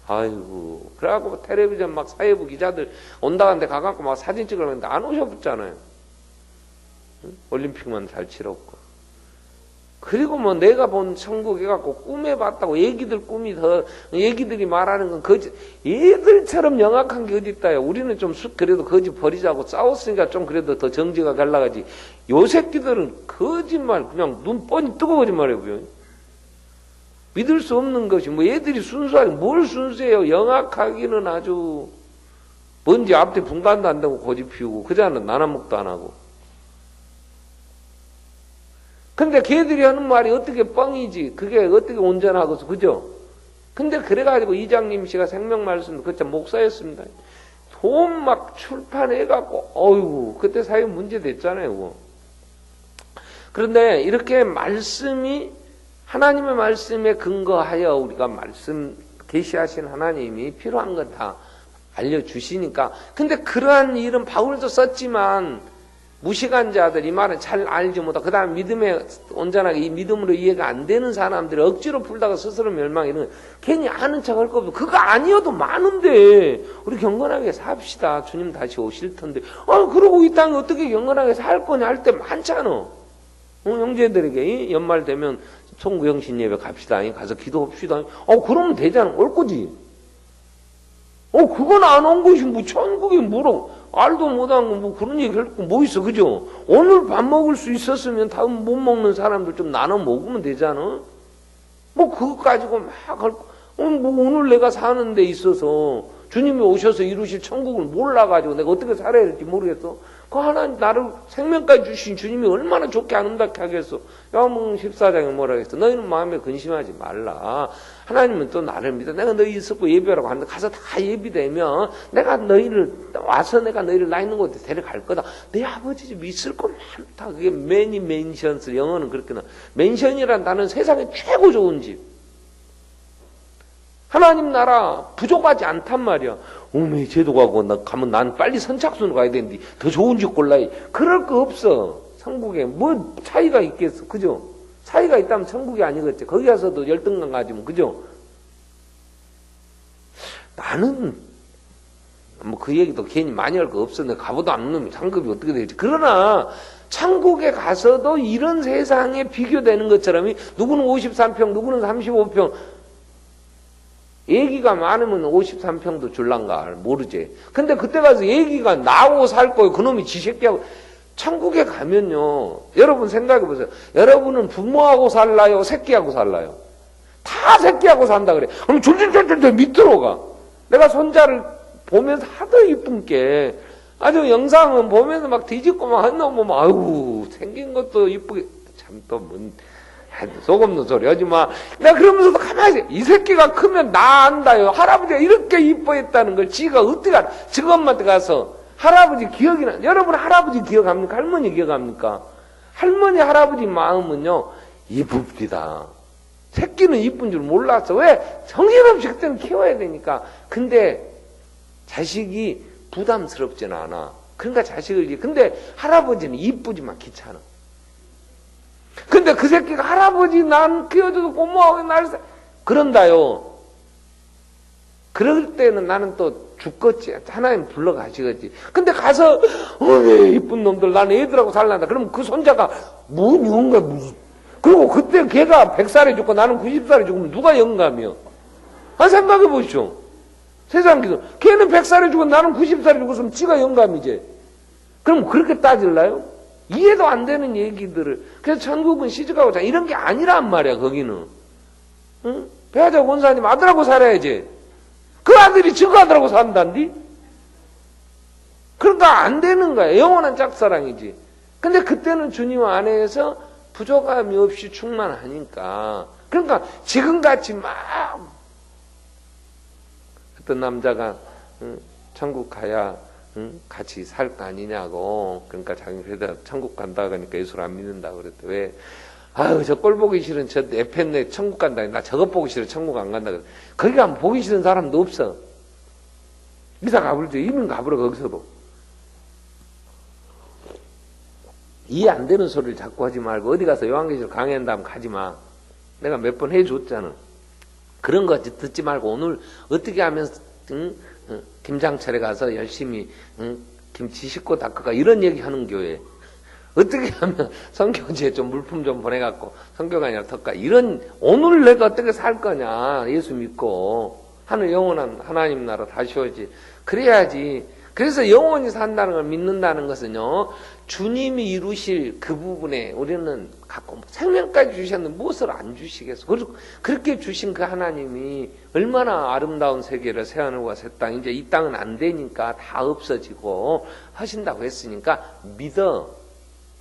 [SPEAKER 1] 아이고. 그래갖고 텔레비전 막 사회부 기자들 온다는데 가갖고 막 사진 찍으려는데 안 오셨잖아요. 응? 올림픽만 잘 치렀고. 그리고 내가 본 천국 해갖고 꿈에 봤다고 얘기들 꿈이 얘기들이 말하는 건 거짓. 얘들처럼 영악한 게 어딨다요. 우리는 좀 그래도 거짓 버리자고 싸웠으니까 좀 그래도 더 정지가 갈라가지. 요 새끼들은 거짓말 그냥 눈 뻔히 뜨고 거짓말해요. 믿을 수 없는 것이 얘들이 순수하게 뭘 순수해요. 영악하기는 아주 뭔지 앞뒤 분간도 안 되고 고집 피우고 그자는 나나먹도 안 하고. 근데 걔들이 하는 말이 어떻게 뻥이지. 그게 어떻게 온전하고서 그죠? 근데 그래가지고 이장님 씨가 생명 말씀 그때 목사였습니다. 돈 막 출판해갖고 어이구 그때 사회 문제 됐잖아요. 그거. 그런데 이렇게 말씀이 하나님의 말씀에 근거하여 우리가 말씀 계시하신 하나님이 필요한 건 다 알려주시니까. 근데 그러한 일은 바울도 썼지만 무식한 자들, 이 말은 잘 알지 못하고, 그 다음 믿음에 온전하게 이 믿음으로 이해가 안 되는 사람들이 억지로 풀다가 스스로 멸망이는 괜히 아는 척 할 거 없어. 그거 아니어도 많은데, 우리 경건하게 삽시다. 주님 다시 오실 텐데. 그러고 이 땅에 어떻게 경건하게 살 거냐 할 때 많잖아. 형제들에게 연말 되면 송구영신 예배 갑시다. 가서 기도합시다. 그러면 되잖아. 올 거지. 그건 안 온 것이 뭐 천국에 물어. 알도 못한 거 뭐 그런 얘기 할 거 뭐 있어. 그죠? 오늘 밥 먹을 수 있었으면 다음 못 먹는 사람들 좀 나눠 먹으면 되잖아. 뭐 그거 가지고 막 할 거. 뭐 오늘 내가 사는 데 있어서 주님이 오셔서 이루실 천국을 몰라가지고 내가 어떻게 살아야 될지 모르겠어. 그 하나님 나를 생명까지 주신 주님이 얼마나 좋게 아름답게 하겠어. 요한복음 14장에 뭐라 했어? 너희는 마음에 근심하지 말라. 하나님은 또 나를 믿어. 내가 너희 있었고 예비하라고 하는데 가서 다 예비되면 내가 너희를 나 있는 곳에 데려갈 거다. 내 아버지 집 있을 거 많다. 그게 many mansions. 영어는 그렇게 나. 맨션이란 단어는 세상에 최고 좋은 집. 하나님 나라 부족하지 않단 말이야. 오메 제도 가면 난 빨리 선착순으로 가야 되는데 더 좋은 집 골라야. 그럴 거 없어. 천국에 뭐 차이가 있겠어. 그죠? 차이가 있다면 천국이 아니겠지. 거기 가서도 열등감 가지면. 그죠? 나는 뭐 그 얘기도 괜히 많이 할 거 없어. 내가 가보도 않는 놈이 상급이 어떻게 되지. 그러나 천국에 가서도 이런 세상에 비교되는 것처럼 누구는 53평 누구는 35평 얘기가 많으면 53평도 줄란가 모르지. 근데 그때 가서 얘기가 나오고 살 거예요. 그놈이 지 새끼하고. 천국에 가면요. 여러분 생각해 보세요. 여러분은 부모하고 살라요? 새끼하고 살라요? 다 새끼하고 산다 그래. 그럼 줄줄줄줄 밑으로 가. 내가 손자를 보면서 하도 이쁜 게 아주 영상은 보면서 막 뒤집고 막 한놈 보면 아유 생긴 것도 이쁘게 참 또 뭔 속 없는 소리 하지 마. 내가 그러면서도 가만히 있어. 이 새끼가 크면 나 안다요. 할아버지가 이렇게 이뻐했다는 걸 지가 어떻게 알아. 직업한테 가서 할아버지 기억이 나. 여러분 할아버지 기억합니까? 할머니 기억합니까? 할머니 할아버지 마음은요 이쁩니다. 새끼는 이쁜 줄 몰랐어. 왜? 정신없이 그때는 키워야 되니까. 근데 자식이 부담스럽지는 않아. 그러니까 자식을 근데 할아버지는 이쁘지만 귀찮아. 근데 그 새끼가 할아버지 난 키워줘도 고마워 날 그런다요. 그럴 때는 나는 또 죽겠지. 하나님 불러가시겠지. 근데 가서 이쁜 놈들 나는 애들하고 살란다. 그러면 그 손자가 뭔가 무슨 그리고 그때 걔가 100살에 죽고 나는 90살에 죽으면 누가 영감이요? 생각해 보시죠. 세상 기도. 걔는 100살에 죽고 나는 90살에 죽었으면 지가 영감이지. 그럼 그렇게 따질라요? 이해도 안 되는 얘기들을. 그래서 천국은 시집가고 자 이런 게 아니란 말이야. 거기는. 응? 배하자 권사님 아들하고 살아야지. 그 아들이 저 아들하고 산단디? 그러니까 안 되는 거야. 영원한 짝사랑이지. 근데 그때는 주님 안에서 부족함이 없이 충만하니까. 그러니까 지금같이 막 어떤 남자가 천국 가야 같이 살 거 아니냐고. 그러니까 자기 그래도 천국 간다 그러니까 예수를 안 믿는다 그랬대. 왜? 아유 저 꼴 보기 싫은 저 에펜네 천국 간다. 나 저것 보기 싫어 천국 안 간다 그래. 거기 가면 보기 싫은 사람도 없어. 이사 가버리지. 이민 가버려 거기서도. 이해 안 되는 소리를 자꾸 하지 말고 어디 가서 요한계시록 강의한다면 가지 마. 내가 몇 번 해줬잖아. 그런 거 듣지 말고 오늘 어떻게 하면 김장철에 가서 열심히 김치 씻고 닦을까 이런 얘기 하는 교회. 어떻게 하면 성교지에 좀 물품 좀 보내갖고 성교관이나 털까 이런 오늘 내가 어떻게 살 거냐 예수 믿고 하늘 영원한 하나님 나라 다시 오지. 그래야지. 그래서 영원히 산다는 걸 믿는다는 것은요 주님이 이루실 그 부분에 우리는 갖고 생명까지 주셨는데 무엇을 안 주시겠어. 그리고 그렇게 주신 그 하나님이 얼마나 아름다운 세계를 새하늘과 새 땅 이제 이 땅은 안 되니까 다 없어지고 하신다고 했으니까 믿어.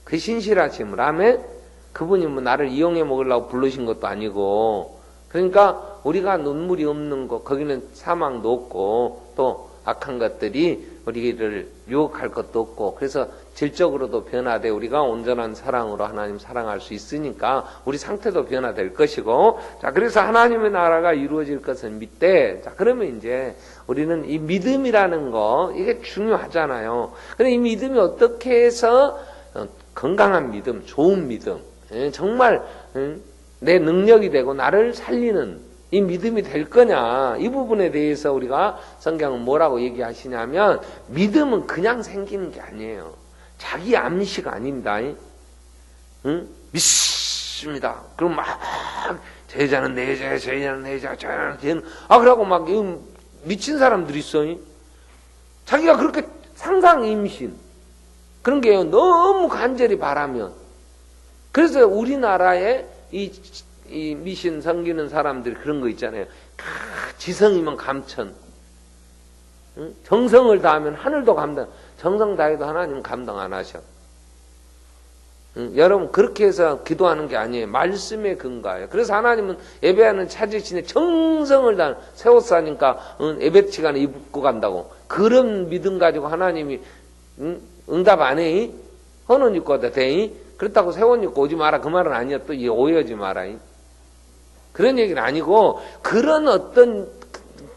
[SPEAKER 1] 그 신실하심을 하면 그분이 뭐 나를 이용해 먹으려고 부르신 것도 아니고 그러니까 우리가 눈물이 없는 거 거기는 사망도 없고 또 악한 것들이 우리를 유혹할 것도 없고, 그래서 질적으로도 변화돼 우리가 온전한 사랑으로 하나님 사랑할 수 있으니까 우리 상태도 변화될 것이고, 자, 그래서 하나님의 나라가 이루어질 것을 믿되, 자, 그러면 이제 우리는 이 믿음이라는 거, 이게 중요하잖아요. 근데 이 믿음이 어떻게 해서 건강한 믿음, 좋은 믿음, 정말 내 능력이 되고 나를 살리는 이 믿음이 될 거냐, 이 부분에 대해서 우리가 성경은 뭐라고 얘기하시냐면, 믿음은 그냥 생기는 게 아니에요. 자기 암식 아닙니다. 믿습니다. 그럼 막 제자는 내 자, 제자는 내 자, 제자는 그러고 막 미친 사람들이 있어. 자기가 그렇게 상상 임신 그런 게요, 너무 간절히 바라면. 그래서 우리나라에 이 미신 섬기는 사람들이 그런 거 있잖아요. 지성이면 감천, 정성을 다하면 하늘도 감당. 정성 다해도 하나님은 감당 안 하셔. 여러분, 그렇게 해서 기도하는 게 아니에요. 말씀에 근거해요. 그래서 하나님은 예배하는 찾으시네 정성을 다하는, 새 옷 사니까 예배 시간에 입고 간다고. 그런 믿음 가지고 하나님이 응답 안 해? 헌옷 입고 와도 돼? 그렇다고 새 옷 입고 오지 마라, 그 말은 아니야. 또 이게 오해하지 마라. 그런 얘기는 아니고, 그런 어떤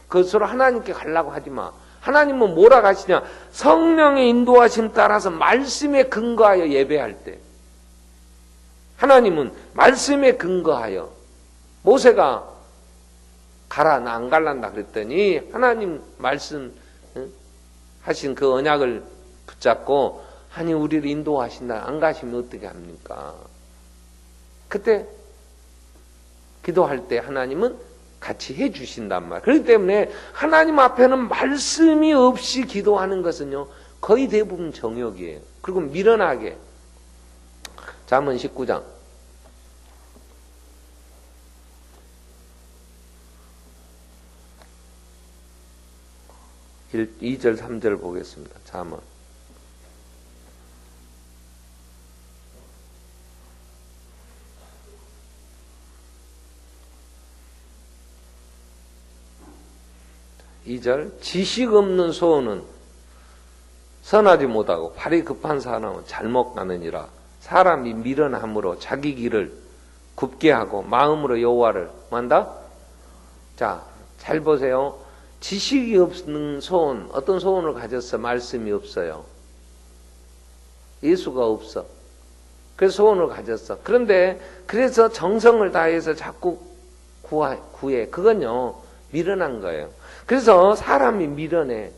[SPEAKER 1] 것으로 하나님께 가려고 하지 마. 하나님은 뭐라 하시냐? 성령의 인도하심 따라서 말씀에 근거하여 예배할 때, 하나님은 말씀에 근거하여, 모세가 가라, 나 안 갈란다 그랬더니 하나님 말씀 하신 그 언약을 붙잡고, 아니 우리를 인도하신다, 안 가시면 어떻게 합니까? 그때 기도할 때 하나님은 같이 해 주신단 말이에요. 그렇기 때문에 하나님 앞에는 말씀이 없이 기도하는 것은요, 거의 대부분 정욕이에요. 그리고 미련하게. 잠언 19장 2절 3절 보겠습니다. 잠언. 지식 없는 소원은 선하지 못하고 발이 급한 사람은 잘못 가느니라. 사람이 미련함으로 자기 길을 굽게 하고 마음으로 여호와를 뭐한다? 자, 잘 보세요. 지식이 없는 소원, 어떤 소원을 가졌어? 말씀이 없어요. 예수가 없어. 그래서 소원을 가졌어. 그런데 그래서 정성을 다해서 자꾸 구해. 그건요, 미련한 거예요. 그래서 사람이 미련해.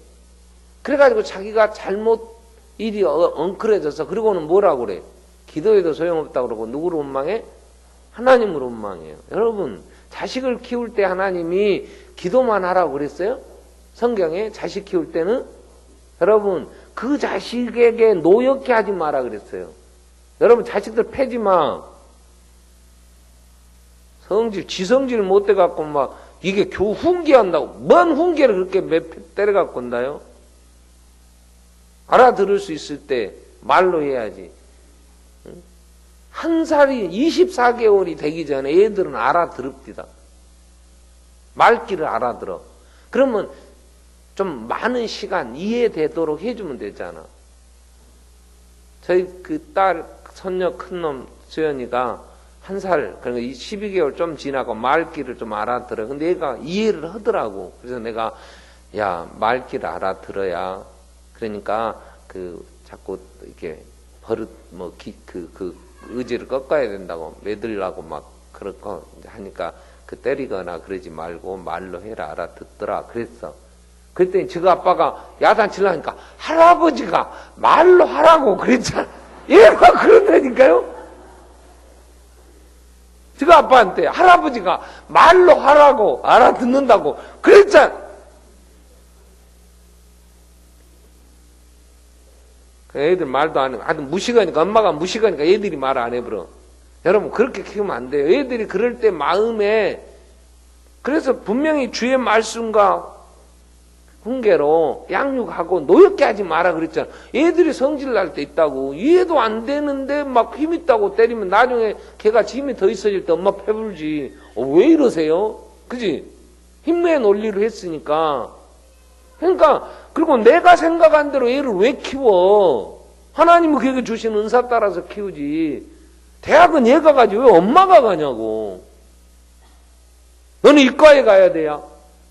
[SPEAKER 1] 그래가지고 자기가 잘못 일이 엉클해져서, 그리고는 뭐라고 그래? 기도해도 소용없다고 그러고, 누구를 원망해? 하나님을 원망해요. 여러분, 자식을 키울 때 하나님이 기도만 하라고 그랬어요? 성경에 자식 키울 때는? 여러분, 그 자식에게 노엽게 하지 마라 그랬어요. 여러분, 자식들 패지 마. 지성질 못 돼갖고 막, 이게 겨우 훈계한다고. 뭔 훈계를 그렇게 몇 때려갖고 온다요? 알아들을 수 있을 때 말로 해야지. 한 살이 24개월이 되기 전에 애들은 알아들읍디다. 말귀를 알아들어. 그러면 좀 많은 시간 이해되도록 해주면 되잖아. 저희 그 딸, 손녀 큰놈 수연이가 1살, 그러니까 12개월 좀 지나고 말귀를 좀 알아들어. 근데 얘가 이해를 하더라고. 그래서 내가, 야, 말귀를 알아들어야, 그러니까 자꾸 이렇게 의지를 꺾어야 된다고, 매들라고 막 그렇고 하니까 때리거나 그러지 말고 말로 해라, 알아듣더라. 그랬어. 그랬더니 지가 아빠가 야단치려니까 할아버지가 말로 하라고 그랬잖아. 얘가 그런다니까요? 지가 아빠한테 할아버지가 말로 하라고 알아듣는다고 그랬잖아. 애들 말도 안 해. 하여튼 무식하니까, 엄마가 무식하니까 애들이 말 안 해버려. 여러분, 그렇게 키우면 안 돼요. 애들이 그럴 때 마음에, 그래서 분명히 주의 말씀과 훈계로 양육하고 노엽게 하지 마라 그랬잖아. 애들이 성질 날 때 있다고. 이해도 안 되는데 막 힘 있다고 때리면 나중에 걔가 힘이 더 있어질 때 엄마 패불지. 왜 이러세요? 그지? 힘의 논리로 했으니까. 그러니까 그리고 내가 생각한 대로 애를 왜 키워? 하나님은 그에게 주신 은사 따라서 키우지. 대학은 얘가 가지 왜 엄마가 가냐고. 너는 이과에 가야 돼야.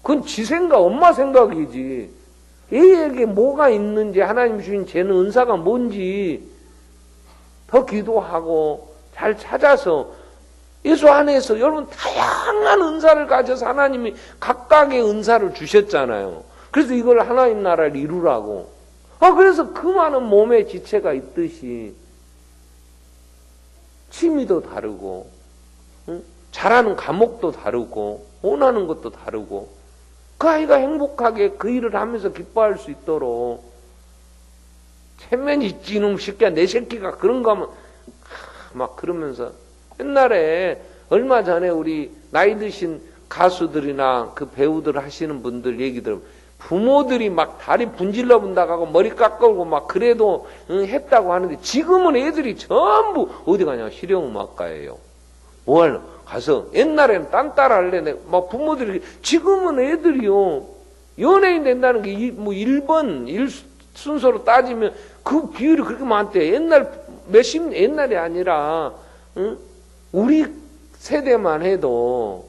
[SPEAKER 1] 그건 지 생각, 엄마 생각이지. 애에게 뭐가 있는지, 하나님 주신 쟤는 은사가 뭔지 더 기도하고 잘 찾아서 예수 안에서 여러분 다양한 은사를 가져서 하나님이 각각의 은사를 주셨잖아요. 그래서 이걸 하나님 나라를 이루라고. 그래서 그 많은 몸의 지체가 있듯이 취미도 다르고, 잘하는 과목도 다르고, 원하는 것도 다르고, 그 아이가 행복하게 그 일을 하면서 기뻐할 수 있도록 체면이 있지 이놈 새끼야 내 새끼가 그런 거 하면 막 그러면서 옛날에 얼마 전에 우리 나이 드신 가수들이나 그 배우들 하시는 분들 얘기 들으면 부모들이 막 다리 분질러 본다고 하고 머리 깎아오고 막 그래도 했다고 하는데 지금은 애들이 전부 어디 가냐 실용음악과예요. 뭐 할래? 가서 옛날에는 딴따라 할래 막 부모들이 지금은 애들이요 연예인 된다는 게 뭐 1번 1순서로 따지면 그 비율이 그렇게 많대. 옛날이 아니라 우리 세대만 해도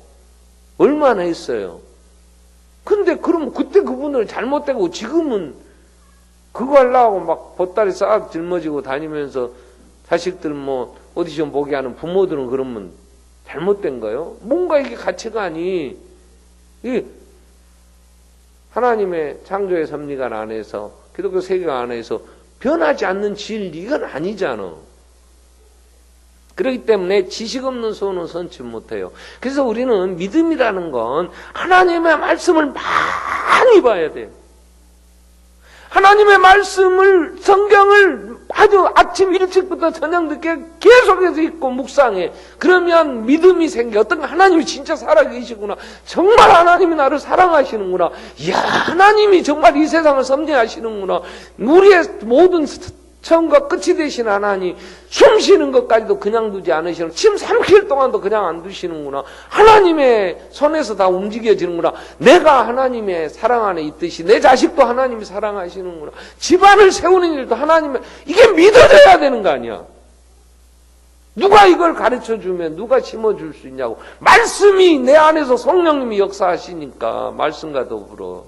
[SPEAKER 1] 얼마나 했어요. 근데 그럼 그때 그분을 잘못되고 지금은 그거 하려고 막 보따리 싹 짊어지고 다니면서 자식들 뭐 오디션 보게 하는 부모들은 그러면 잘못된 거예요? 뭔가 이게 가치관이 이 하나님의 창조의 섭리관 안에서 기독교 세계관 안에서 변하지 않는 진리 이건 아니잖아. 그렇기 때문에 지식 없는 소는 선치 못해요. 그래서 우리는 믿음이라는 건 하나님의 말씀을 많이 봐야 돼요. 하나님의 말씀을 성경을 아주 아침 일찍부터 저녁 늦게 계속해서 읽고 묵상해. 그러면 믿음이 생겨. 어떤 하나님이 진짜 살아계시구나. 정말 하나님이 나를 사랑하시는구나. 이야 하나님이 정말 이 세상을 섭리하시는구나. 우리의 모든 처음과 끝이 되신 하나님 숨 쉬는 것까지도 그냥 두지 않으시는 침 삼킬 동안도 그냥 안 두시는구나. 하나님의 손에서 다 움직여지는구나. 내가 하나님의 사랑 안에 있듯이 내 자식도 하나님이 사랑하시는구나. 집안을 세우는 일도 하나님의 이게 믿어져야 되는 거 아니야. 누가 이걸 가르쳐주면 누가 심어줄 수 있냐고. 말씀이 내 안에서 성령님이 역사하시니까 말씀과 더불어.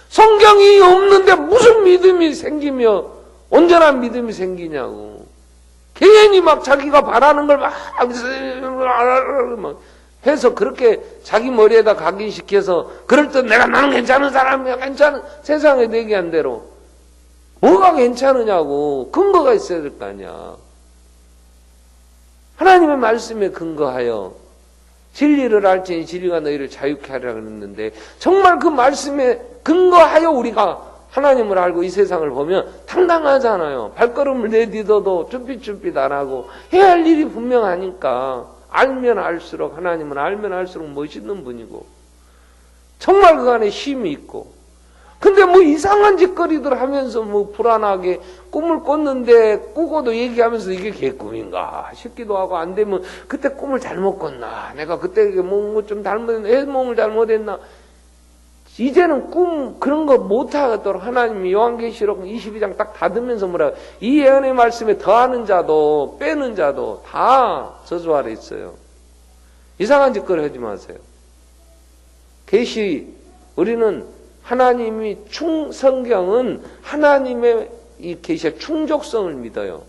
[SPEAKER 1] 성경이 없는데 무슨 믿음이 생기며 온전한 믿음이 생기냐고. 괜히 막 자기가 바라는 걸 막 해서 그렇게 자기 머리에다 각인시켜서 그럴 때 나는 괜찮은 사람이야. 괜찮은 세상에 얘기한 대로 뭐가 괜찮으냐고. 근거가 있어야 될 거 아니야. 하나님의 말씀에 근거하여 진리를 알지니 진리가 너희를 자유케 하리라 그랬는데 정말 그 말씀에 근거하여 우리가 하나님을 알고 이 세상을 보면 당당하잖아요. 발걸음을 내딛어도 쭈삣쭈삣 안 하고 해야 할 일이 분명하니까. 알면 알수록 하나님은 알면 알수록 멋있는 분이고 정말 그 안에 힘이 있고. 근데 뭐 이상한 짓거리들 하면서 뭐 불안하게 꿈을 꿨는데 꾸고도 얘기하면서 이게 개꿈인가 싶기도 하고 안 되면 그때 꿈을 잘못 꿨나 내가 그때 뭐 좀 잘못했나 해몽을 잘못했나 이제는 꿈 그런 거 못하도록 하나님이 요한계시록 22장 딱 닫으면서 뭐라 이 예언의 말씀에 더하는 자도 빼는 자도 다 저주 아래 있어요. 이상한 짓거리 하지 마세요. 계시 우리는 하나님이 성경은 하나님의 이 계시의 충족성을 믿어요.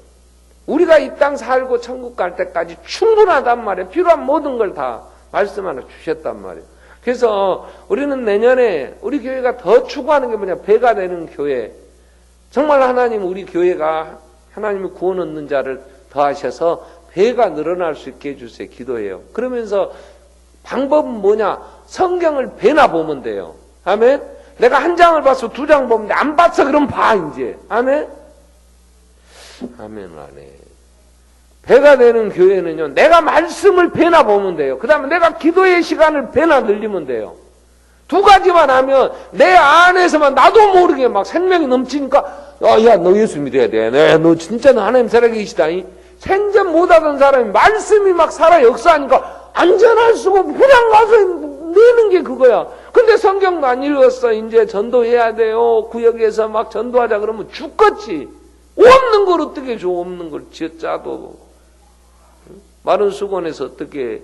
[SPEAKER 1] 우리가 이 땅 살고 천국 갈 때까지 충분하단 말이에요. 필요한 모든 걸 다 말씀 하나 주셨단 말이에요. 그래서 우리는 내년에 우리 교회가 더 추구하는 게 뭐냐 배가 되는 교회. 정말 하나님 우리 교회가 하나님이 구원 얻는 자를 더하셔서 배가 늘어날 수 있게 해주세요. 기도해요. 그러면서 방법은 뭐냐 성경을 배나 보면 돼요. 아멘. 내가 한 장을 봐서 2장 보면 안 봤어 그럼 봐 이제. 아멘. 아멘 안 해. 배가 되는 교회는요, 내가 말씀을 배나 보면 돼요. 그 다음에 내가 기도의 시간을 배나 늘리면 돼요. 2가지만 하면 내 안에서만 나도 모르게 막 생명이 넘치니까, 야, 너 예수 믿어야 돼. 너 진짜 너 하나님 살아계시다. 생전 못하던 사람이 말씀이 막 살아 역사하니까 안전할 수가 없고 그냥 가서 내는 게 그거야. 근데 그런데 성경도 안 읽었어. 이제 전도해야 돼요. 구역에서 막 전도하자 그러면 죽겠지. 없는 걸 어떻게 줘, 없는 걸 짜도. 마른 수건에서 어떻게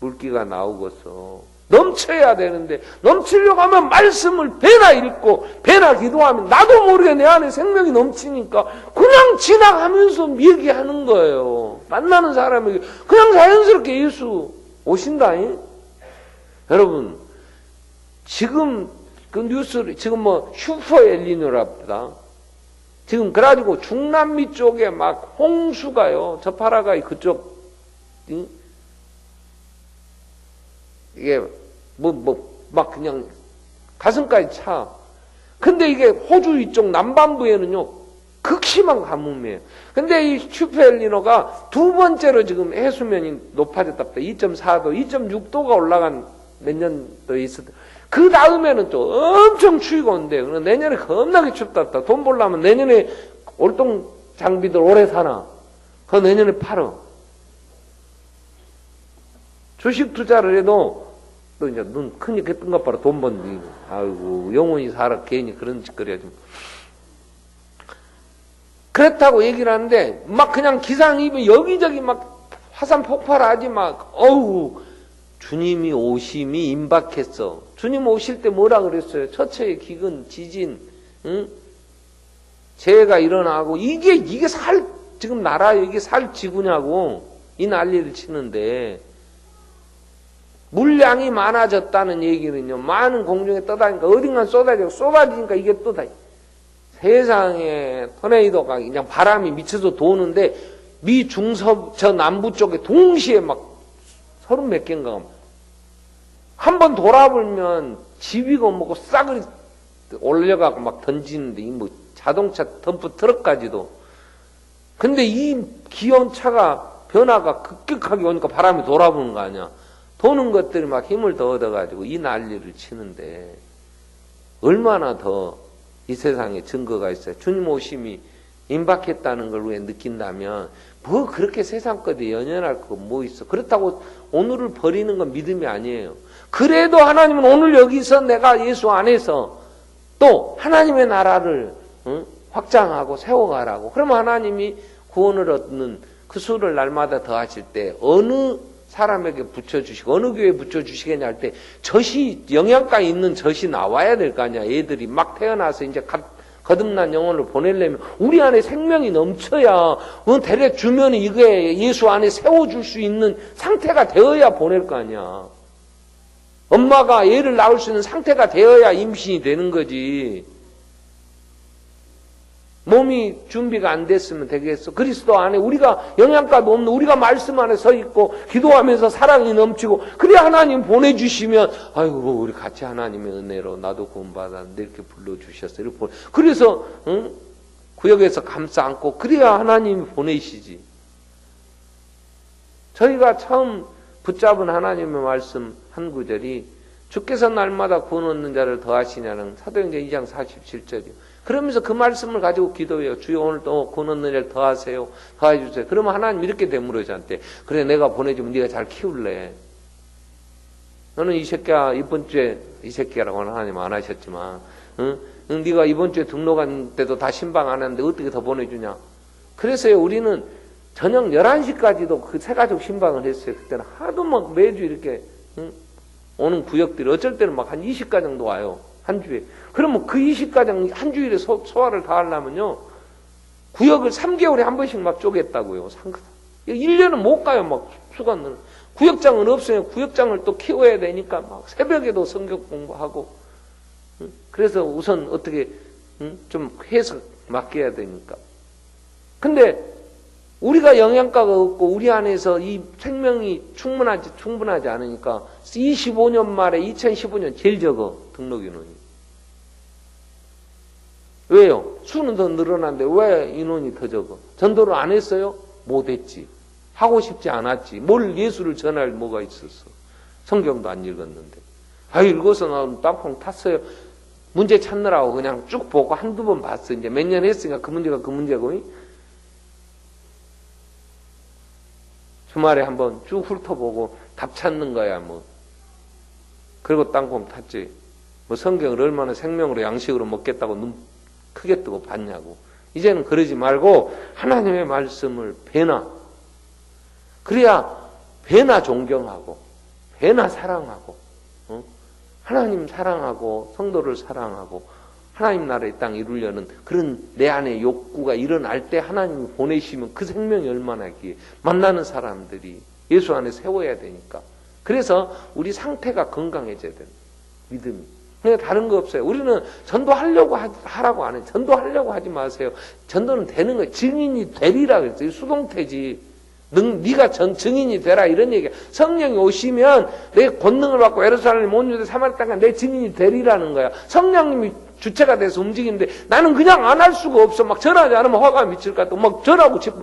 [SPEAKER 1] 물기가 나오겠어. 넘쳐야 되는데, 넘치려고 하면 말씀을 배나 읽고, 배나 기도하면, 나도 모르게 내 안에 생명이 넘치니까, 그냥 지나가면서 얘기하는 거예요. 만나는 사람에게, 그냥 자연스럽게 예수 오신다잉? 여러분, 지금, 그 뉴스를, 지금 뭐, 슈퍼 엘니뇨랍니다. 지금, 그래가지고, 중남미 쪽에 막, 홍수가요, 저파라가이 그쪽, 이게, 막 그냥 가슴까지 차. 근데 이게 호주 이쪽 남반부에는요, 극심한 가뭄이에요. 근데 이 슈퍼엘니노가 두 번째로 지금 해수면이 높아졌다. 2.4도, 2.6도가 올라간 몇 년도 있었다. 그 다음에는 또 엄청 추위가 온대요. 그럼 내년에 겁나게 춥다. 돈 벌려면 내년에 올동 장비들 오래 사나? 그 내년에 팔어. 주식 투자를 해도 또 이제 눈 크니까 뜬 것 봐라. 돈 번니. 아이고, 영원히 살아. 괜히 그런 짓거리 하지. 그렇다고 얘기를 하는데, 막 그냥 기상이면 여기저기 막 화산 폭발하지 막, 어우, 주님이 오심이 임박했어. 주님 오실 때 뭐라 그랬어요? 처처의 기근, 지진, 응? 재해가 일어나고, 이게 지금 나라에 이게 살 지구냐고, 이 난리를 치는데, 물량이 많아졌다는 얘기는요, 많은 공중에 떠다니까 어딘가 쏟아지니까 이게 또 다, 세상에 토네이도가 그냥 바람이 미쳐서 도는데, 미 중서, 저 남부 쪽에 동시에 막 30몇 개인가, 한 번 돌아보면 집이고 뭐고 싸그리 올려가고 막 던지는데, 이 뭐 자동차 덤프 트럭까지도. 근데 이 기온차가, 변화가 급격하게 오니까 바람이 돌아보는 거 아니야. 도는 것들이 막 힘을 더 얻어가지고 이 난리를 치는데 얼마나 더 이 세상에 증거가 있어요. 주님 오심이 임박했다는 걸 왜 느낀다면 뭐 그렇게 세상 것에 연연할 거 뭐 있어. 그렇다고 오늘을 버리는 건 믿음이 아니에요. 그래도 하나님은 오늘 여기서 내가 예수 안에서 또 하나님의 나라를 확장하고 세워가라고. 그러면 하나님이 구원을 얻는 그 수를 날마다 더하실 때 어느 사람에게 붙여주시고 어느 교회에 붙여주시겠냐 할 때 젖이 영양가 있는 젖이 나와야 될 거 아니야. 애들이 막 태어나서 이제 거듭난 영혼을 보내려면 우리 안에 생명이 넘쳐야 데려 주면 이게 예수 안에 세워줄 수 있는 상태가 되어야 보낼 거 아니야. 엄마가 애를 낳을 수 있는 상태가 되어야 임신이 되는 거지. 몸이 준비가 안 됐으면 되겠어. 그리스도 안에 우리가 영양가도 없는 우리가 말씀 안에 서 있고 기도하면서 사랑이 넘치고 그래야 하나님 보내주시면 아이고 우리 같이 하나님의 은혜로 나도 구원받았는데 이렇게 불러주셨어요. 이렇게 그래서 구역에서 감싸 안고 그래야 하나님이 보내시지. 저희가 처음 붙잡은 하나님의 말씀 한 구절이 주께서 날마다 구원 얻는 자를 더하시냐는 사도행전 2장 47절이요. 그러면서 그 말씀을 가지고 기도해요. 주여 오늘 또 구원 얻는 자를 더하세요. 더해주세요. 그러면 하나님 이렇게 되물어 저한테. 그래 내가 보내주면 네가 잘 키울래. 너는 이 새끼야 이번 주에 이 새끼라고는 하나님 안 하셨지만 응? 네가 이번 주에 등록한 때도 다 신방 안 했는데 어떻게 더 보내주냐. 그래서요 우리는 저녁 11시까지도 그 세 가족 신방을 했어요. 그때는 하도 막 매주 이렇게 오는 구역들이 어쩔 때는 막 한 20가 정도 와요. 한 주에. 그러면 그 20가정 한 주일에 소화를 다 하려면요. 구역을 3개월에 한 번씩 막 쪼갰다고요. 1년은 못 가요. 막 수간은. 구역장은 없어요. 구역장을 또 키워야 되니까 막 새벽에도 성경 공부하고. 그래서 우선 어떻게 좀 해서 맡겨야 되니까. 근데 우리가 영양가가 없고 우리 안에서 이 생명이 충분하지 않으니까 25년 말에 2015년 제일 적어 등록 인원이. 왜요? 수는 더 늘어났는데 왜 인원이 더 적어? 전도를 안 했어요? 못했지. 하고 싶지 않았지. 뭘 예수를 전할 뭐가 있었어. 성경도 안 읽었는데. 읽어서 나 땅콩 탔어요. 문제 찾느라고 그냥 쭉 보고 한두 번 봤어. 이제 몇 년 했으니까 그 문제가 그 문제고. 주말에 한번 쭉 훑어보고 답 찾는 거야, 뭐. 그리고 땅콩 탔지. 뭐 성경을 얼마나 생명으로 양식으로 먹겠다고 눈 크게 뜨고 봤냐고. 이제는 그러지 말고 하나님의 말씀을 배나, 그래야 배나 존경하고 배나 사랑하고 하나님 사랑하고 성도를 사랑하고 하나님 나라의 땅 이루려는 그런 내 안의 욕구가 일어날 때 하나님이 보내시면 그 생명이 얼마나 귀해. 만나는 사람들이 예수 안에 세워야 되니까. 그래서 우리 상태가 건강해져야 돼요. 믿음이. 그냥 다른 거 없어요. 우리는 전도하려고 하라고 안 해요. 전도하려고 하지 마세요. 전도는 되는 거예요. 증인이 되리라 그랬어요. 수동태지. 네가 증인이 되라 이런 얘기야. 성령이 오시면 내 권능을 받고 예루살렘 온 유대 사마리아 땅에 내 증인이 되리라는 거야. 성령님이 주체가 돼서 움직이는데 나는 그냥 안 할 수가 없어. 막 전하지 않으면 화가 미칠 것 같고 막 전하고 싶어.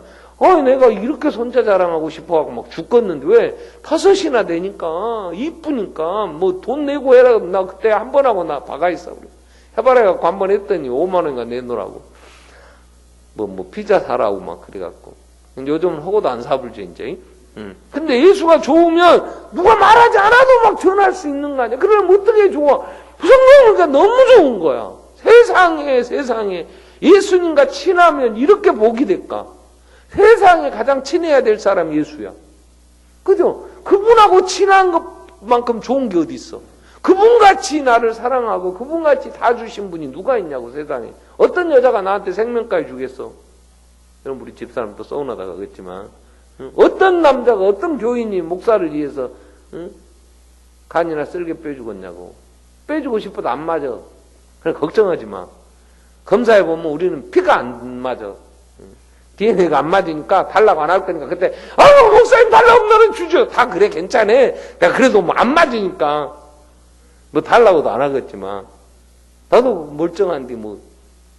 [SPEAKER 1] 내가 이렇게 손자 자랑하고 싶어하고 막 죽겠는데 왜? 5이나 되니까 이쁘니까 뭐 돈 내고 해라. 나 그때 한 번 하고 나 박아 있어. 해봐라 해갖고 한 번 했더니 5만 원인가 내놓으라고. 뭐 피자 사라고 막 그래갖고. 요즘은 허고도 안 사불죠 이제. 근데 예수가 좋으면 누가 말하지 않아도 막 전할 수 있는 거 아니야. 그러면 어떻게 좋아? 성령이니까 너무 좋은 거야. 세상에 예수님과 친하면 이렇게 복이 될까? 세상에 가장 친해야 될 사람이 예수야. 그죠? 그분하고 친한 것만큼 좋은 게 어디 있어? 그분같이 나를 사랑하고 그분같이 다 주신 분이 누가 있냐고 세상에. 어떤 여자가 나한테 생명까지 주겠어? 여러분 우리 집사람도 서운하다가 그랬지만 어떤 남자가 어떤 교인이 목사를 위해서 간이나 쓸개 빼주겠냐고. 빼주고 싶어도 안 맞아. 그래 걱정하지 마. 검사해보면 우리는 피가 안 맞아. DNA가 안 맞으니까 달라고 안 할 거니까 그때 목사님 달라고 나는 주죠. 다 그래 괜찮아. 내가 그래도 뭐 안 맞으니까 뭐 달라고도 안 하겠지만 나도 멀쩡한데 뭐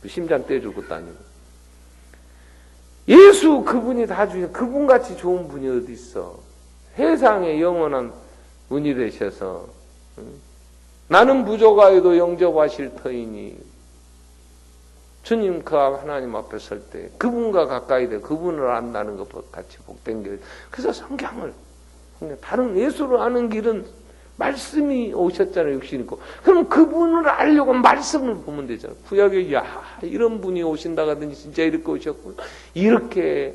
[SPEAKER 1] 심장 떼줄 것도 아니고. 예수 그분이 다 주신 그분같이 좋은 분이 어디 있어. 세상에 영원한 분이 되셔서 나는 부족하여도 영접하실 터이니 주님 그 하나님 앞에 설 때 그분과 가까이 돼 그분을 안다는 것 같이 복된 길. 그래서 성경을 다른 예수를 아는 길은 말씀이 오셨잖아요. 육신 있고. 그럼 그분을 알려고 말씀을 보면 되잖아요. 구약에 이런 분이 오신다고 하더니 진짜 이렇게 오셨고 이렇게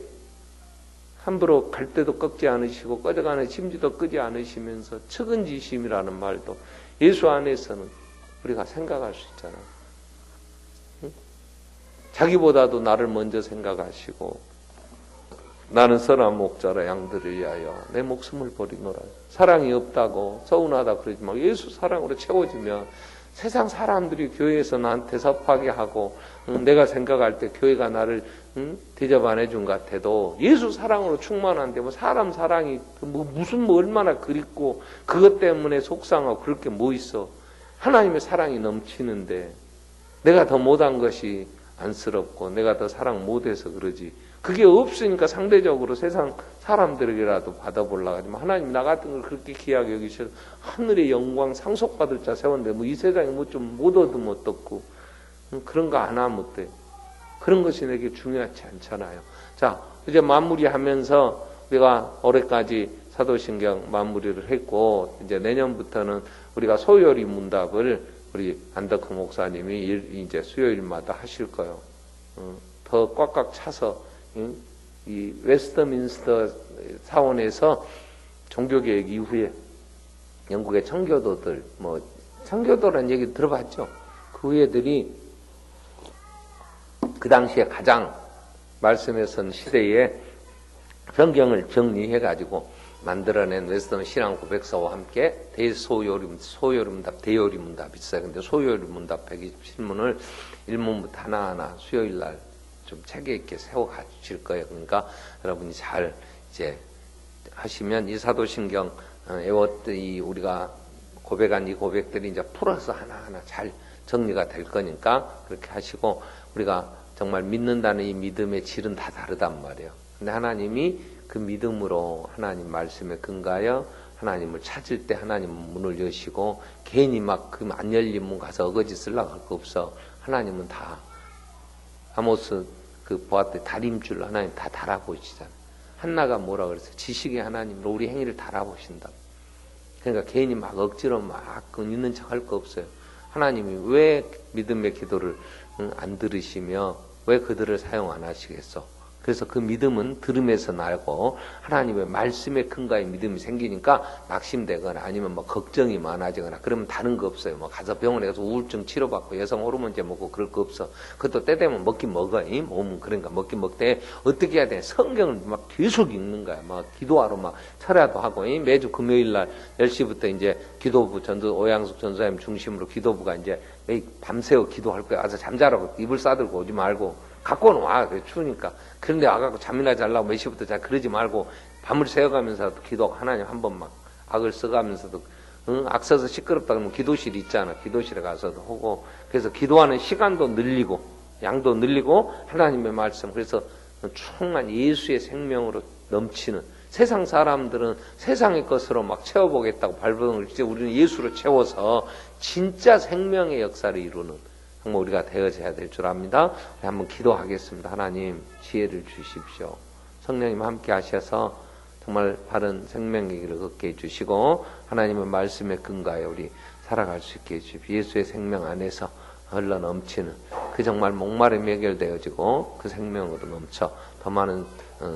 [SPEAKER 1] 함부로 갈 때도 꺾지 않으시고 꺼져가는 심지도 끄지 않으시면서 측은지심이라는 말도 예수 안에서는 우리가 생각할 수 있잖아요. 응? 자기보다도 나를 먼저 생각하시고 나는 선한 목자라 양들을 위하여 내 목숨을 버리노라. 사랑이 없다고 서운하다 그러지 말고 예수 사랑으로 채워지면 세상 사람들이 교회에서 나한테 섭하게 하고 내가 생각할 때 교회가 나를 대접 안 해준 것 같아도 예수 사랑으로 충만한데 뭐 사람 사랑이 무슨 얼마나 그립고 그것 때문에 속상하고 그럴 게 뭐 있어. 하나님의 사랑이 넘치는데 내가 더 못한 것이 안쓰럽고 내가 더 사랑 못해서 그러지. 그게 없으니까 상대적으로 세상 사람들에게라도 받아보려고 하지만 하나님 나 같은 걸 그렇게 귀하게 여기셔서 하늘의 영광 상속받을 자 세웠는데 뭐 이 세상에 뭐 좀 못 얻으면 어떻고 그런 거 안 하면 어때? 그런 것이 내게 중요하지 않잖아요. 자 이제 마무리하면서 우리가 올해까지 사도신경 마무리를 했고 이제 내년부터는 우리가 소요리 문답을 우리 안덕호 목사님이 이제 수요일마다 하실 거예요. 더 꽉꽉 차서 이 웨스트민스터 사원에서 종교개혁 이후에 영국의 청교도들, 뭐 청교도라는 얘기 들어봤죠? 그 애들이 그 당시에 가장 말씀에 선 시대에 성경을 정리해가지고 만들어낸 웨스턴 신앙 고백서와 함께 소요리문답, 대요리문답이 있어요. 근데 소요리문답 120신문을 일문부터 하나하나 수요일날 좀 체계 있게 세워 가실 거예요. 그러니까 여러분이 잘 이제 하시면 이 사도신경 이 우리가 고백한 이 고백들이 이제 풀어서 하나하나 잘 정리가 될 거니까 그렇게 하시고 우리가 정말 믿는다는 이 믿음의 질은 다 다르단 말이에요. 근데 하나님이 그 믿음으로 하나님 말씀에 근거하여 하나님을 찾을 때 하나님은 문을 여시고 괜히 막 그 안 열린 문 가서 어거지 쓰려고 할 거 없어. 하나님은 다 아모스 그 보았더니 다림줄 하나님 다 달아보시잖아. 한나가 뭐라 그랬어요? 지식의 하나님으로 우리 행위를 달아보신다. 그러니까 괜히 막 억지로 막 있는 척 할 거 없어요. 하나님이 왜 믿음의 기도를 안 들으시며 왜 그들을 사용 안 하시겠어? 그래서 그 믿음은 들음에서 나고 하나님의 말씀에 근거의 믿음이 생기니까 낙심되거나 아니면 뭐 걱정이 많아지거나 그러면 다른 거 없어요. 뭐 가서 병원에 가서 우울증 치료받고 여성 호르몬제 먹고 그럴 거 없어. 그것도 때 되면 먹긴 먹어. 이 몸은 그러니까 먹긴 먹되 어떻게 해야 돼? 성경을 막 계속 읽는 거야. 막 기도하러 막 철야도 하고 매주 금요일 날 10시부터 이제 기도부 오양숙 전사님 중심으로 기도부가 이제 매일 밤새워 기도할 거야. 와서 잠자라고 이불 싸들고 오지 말고 갖고는 와. 추우니까. 그런데 와갖고 잠이나 자려고 몇 시부터 자 그러지 말고 밤을 새워가면서도 기도하고 하나님 한 번 막 악을 써가면서도 악 써서 시끄럽다 그러면 기도실이 있잖아. 기도실에 가서도 하고 그래서 기도하는 시간도 늘리고 양도 늘리고 하나님의 말씀 그래서 충만 예수의 생명으로 넘치는 세상 사람들은 세상의 것으로 막 채워보겠다고 발버둥을 치지 우리는 예수로 채워서 진짜 생명의 역사를 이루는 정말 우리가 되어져야 될 줄 압니다. 우리 한번 기도하겠습니다. 하나님 지혜를 주십시오. 성령님 함께 하셔서 정말 바른 생명의 길을 걷게 해주시고 하나님의 말씀에 근거하여 우리 살아갈 수 있게 해주십시오. 예수의 생명 안에서 흘러 넘치는 그 정말 목마름이 해결되어지고 그 생명으로 넘쳐 더 많은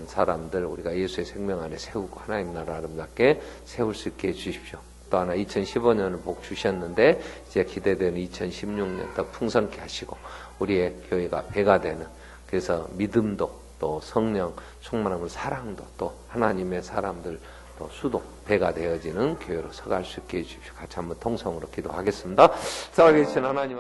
[SPEAKER 1] 사람들 우리가 예수의 생명 안에 세우고 하나님 나라 아름답게 세울 수 있게 해주십시오. 또 하나 2015년을 복 주셨는데 이제 기대되는 2016년 더 풍성케 하시고 우리의 교회가 배가 되는 그래서 믿음도 또 성령 충만함을 사랑도 또 하나님의 사람들 또 수도 배가 되어지는 교회로 서갈 수 있게 해주십시오. 같이 한번 통성으로 기도하겠습니다. 살아계신 하나님